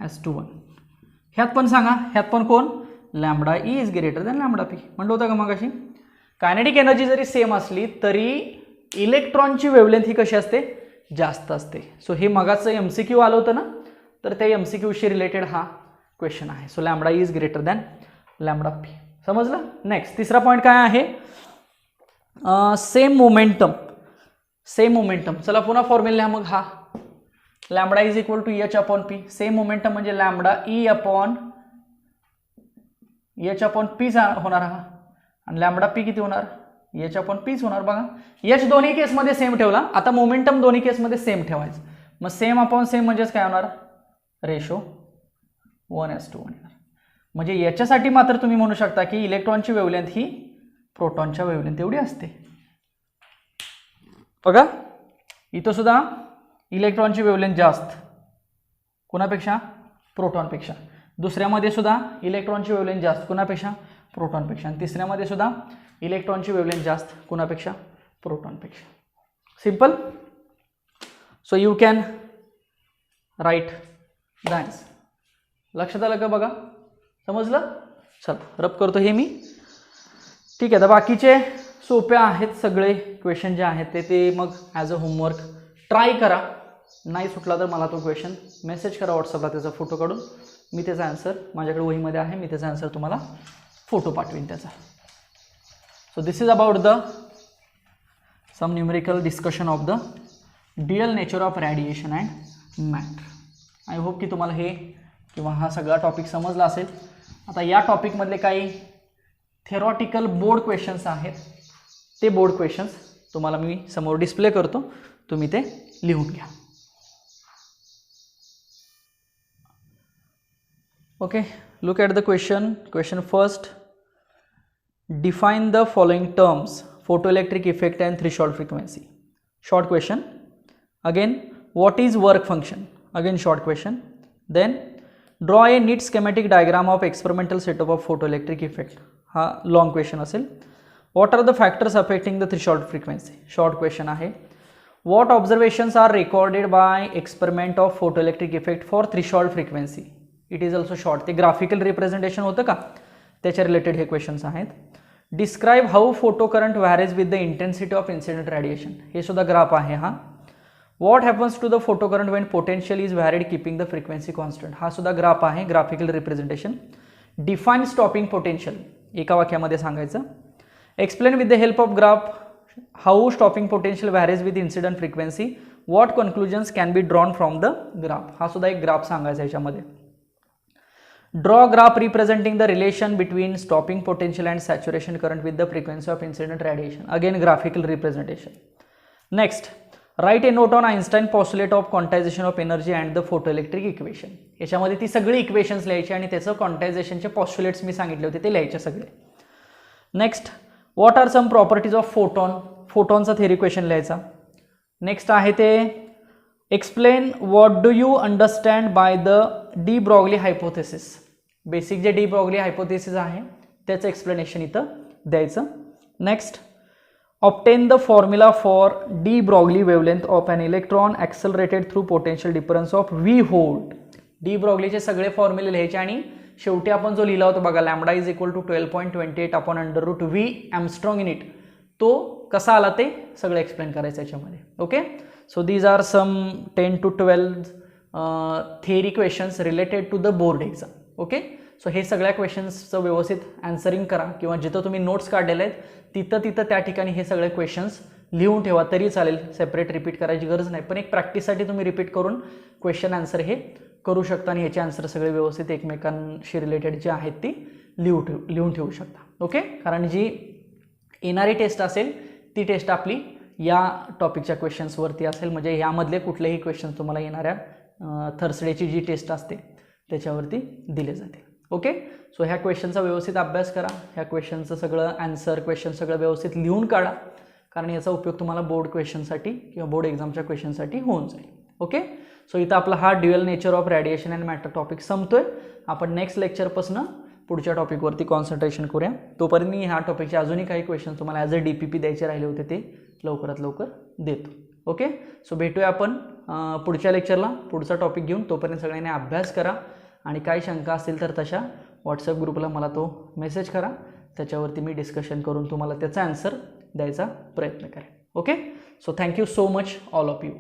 S:1. ह्यात पण सांगा, ह्यात पण कोण, lambda E is greater than lambda P. म्हणलं होतं का मगाशी. कायनेटिक एनर्जी जरी सेम असली तरी इलेक्ट्रॉनची वेवलेंथ ही कशी असते, जास्त असते. सो हे मगाचं MCQ आलं होतं ना, तर त्या MCQशी रिलेटेड हा क्वेश्चन आहे. So lambda E is greater than lambda P. समजलं. नेक्स्ट तिसरा पॉईंट काय आहे, सेम मोमेंटम. सेम मोमेंटम, चला पुन्हा फॉर्म्युला लिहा. मग हा lambda is equal to H upon P. Same momentum म्हणजे lambda E upon H upon P होणार हा, आणि लॅम्बडा पी किती होणार, एच अपॉन पीच होणार. बघा एच दोन्ही केसमध्ये सेम ठेवला, आता मोमेंटम दोन्ही केसमध्ये सेम ठेवायचं. मग सेम अपॉन सेम म्हणजेच काय होणार, रेशो 1:1 येणार. म्हणजे याच्यासाठी मात्र तुम्ही म्हणू शकता की इलेक्ट्रॉनची वेवलेंथ ही प्रोटॉनच्या वेवलेंथ एवढी असते. बघा इथं सुद्धा इलेक्ट्रॉनची वेवलेंथ जास्त कुणापेक्षा, प्रोटॉनपेक्षा. दुसऱ्यामध्ये सुद्धा इलेक्ट्रॉनची वेवलेंथ जास्त कुणापेक्षा, प्रोटॉनपेक्षा. आणि तिसऱ्यामध्ये सुद्धा इलेक्ट्रॉनची वेवलेंथ जास्त कुणापेक्षा, प्रोटॉनपेक्षा. Simple. So you can write the answer. लक्षात आलं का बघा, समजलं. चला रब करतो हे मी. ठीक आहे, तर बाकीचे सोपे आहेत सगळे क्वेश्चन जे आहेत ते मग ॲज अ होमवर्क ट्राय करा. नाही सुटला तर मला तो क्वेश्चन मेसेज करा व्हॉट्सअपला, त्याचा फोटो काढून. मी त्याचा आन्सर माझ्याकडे वहीमध्ये आहे, मी त्याचा आन्सर तुम्हाला फोटो पाठवीन त्याचा. So this is about the some numerical discussion of the dual nature of radiation and matter. I hope की तुम्हाला हे किंवा हा सगळा टॉपिक समजला असेल. आता या टॉपिकमधले काही थेरॉटिकल बोर्ड क्वेश्चन्स आहेत, ते बोर्ड क्वेश्चन्स तुम्हाला मी समोर डिस्प्ले करतो, तुम्ही ते लिहून घ्या. Okay, look at the question. Question first. Define the following terms: photoelectric effect and threshold frequency. Short question. Again, what is work function? Again short question. Then draw a neat schematic diagram of experimental setup of photoelectric effect. हा long question असेल. What are the factors affecting the threshold frequency? Short question आहे. What observations are recorded by experiment of photoelectric effect for threshold frequency? It is also short. ते graphical representation होतं का, त्याच्या related हे questions आहेत. Describe how photocurrent varies with the intensity of incident radiation. हे सुद्धा graph आहे हा. What happens to the photocurrent when potential is varied keeping the frequency constant? हा सुद्धा ग्राफ आहे, graphical representation. Define stopping potential. एका वाक्यामध्ये सांगायचं. Explain with the help of graph how stopping potential varies with incident frequency. What conclusions can be drawn from the graph? हा सुद्धा एक graph सांगायचा याच्यामध्ये. Draw graph representing the relation between stopping potential and saturation current with the frequency of incident radiation. Again graphical representation. Next, write a note on Einstein postulate of quantization of energy and the photoelectric equation. याच्यामध्ये ती सगळी equations लिहायची आणि त्याचं क्वांटायझेशनचे पॉस्ट्युलेट्स मी सांगितले होते ते लिहायचे सगळे. Next, what are some properties of photon. फोटॉनचा थेरी क्वेश्चन लिहायचा. नेक्स्ट आहे ते explain what do you understand by the de Broglie hypothesis. Basic जे डी ब्रॉगली हायपोथेसिस आहे त्याचं एक्सप्लेनेशन इथं द्यायचं. Next, obtain the formula for de Broglie wavelength of an electron accelerated through potential difference of V volt. De ब्रॉगलीचे सगळे फॉर्म्युले लिहायचे आणि शेवटी आपण जो लिहिला होता बघा, lambda is equal to 12.28 upon under root V angstrom in it, तो कसा आला ते सगळं एक्सप्लेन करायचं याच्यामध्ये. Okay, so these are some 10 to 12 theory questions related to the board exam. Okay, so हे सगळ्या क्वेश्चन्सचं व्यवस्थित आन्सरिंग करा किंवा जिथं तुम्ही नोट्स काढलेले आहेत तिथं त्या ठिकाणी हे सगळे क्वेश्चन्स लिहून ठेवा तरी चालेल, सेपरेट रिपीट करायची गरज नाही, पण एक प्रॅक्टिससाठी तुम्ही रिपीट करून क्वेश्चन आन्सर हे करू शकता आणि ह्याचे आन्सर सगळे व्यवस्थित एकमेकांशी रिलेटेड जे आहेत ती लिहून ठेवू शकता. ओके, कारण जी येणारी टेस्ट असेल ती टेस्ट आपली या टॉपिकच्या क्वेश्चन्सवरती असेल, म्हणजे यामधले कुठलेही क्वेश्चन्स तुम्हाला येणाऱ्या थर्सडेची जी टेस्ट असते त्याच्यावरती दिले जाते. ओके, सो ह्या क्वेश्चनचा व्यवस्थित अभ्यास करा, ह्या क्वेश्चनचं सगळं आन्सर क्वेश्चन सगळं व्यवस्थित लिहून काढा, कारण याचा उपयोग तुम्हाला बोर्ड क्वेश्चनसाठी किंवा बोर्ड एक्झामच्या क्वेश्चनसाठी होऊन जाईल. ओके, सो इथं आपला हा dual nature of radiation and matter topic संपतोय. आपण नेक्स्ट लेक्चरपासून पुढच्या टॉपिकवरती कॉन्सन्ट्रेशन करूया. तोपर्यंत मी ह्या टॉपिकचे अजूनही काही क्वेश्चन तुम्हाला ॲज अ DPP द्यायचे राहिले होते ते लवकरात लवकर देतो. ओके, सो भेटूया आपण पुढच्या लेक्चरला पुढचा टॉपिक घेऊन. तोपर्यंत सगळ्यांनी अभ्यास करा आणि काही शंका असतील तर तशा व्हॉट्सअप ग्रुपला मला तो मेसेज करा, त्याच्यावरती मी डिस्कशन करून तुम्हाला त्याचा आन्सर द्यायचा प्रयत्न करेन. Okay, so thank you so much all of you.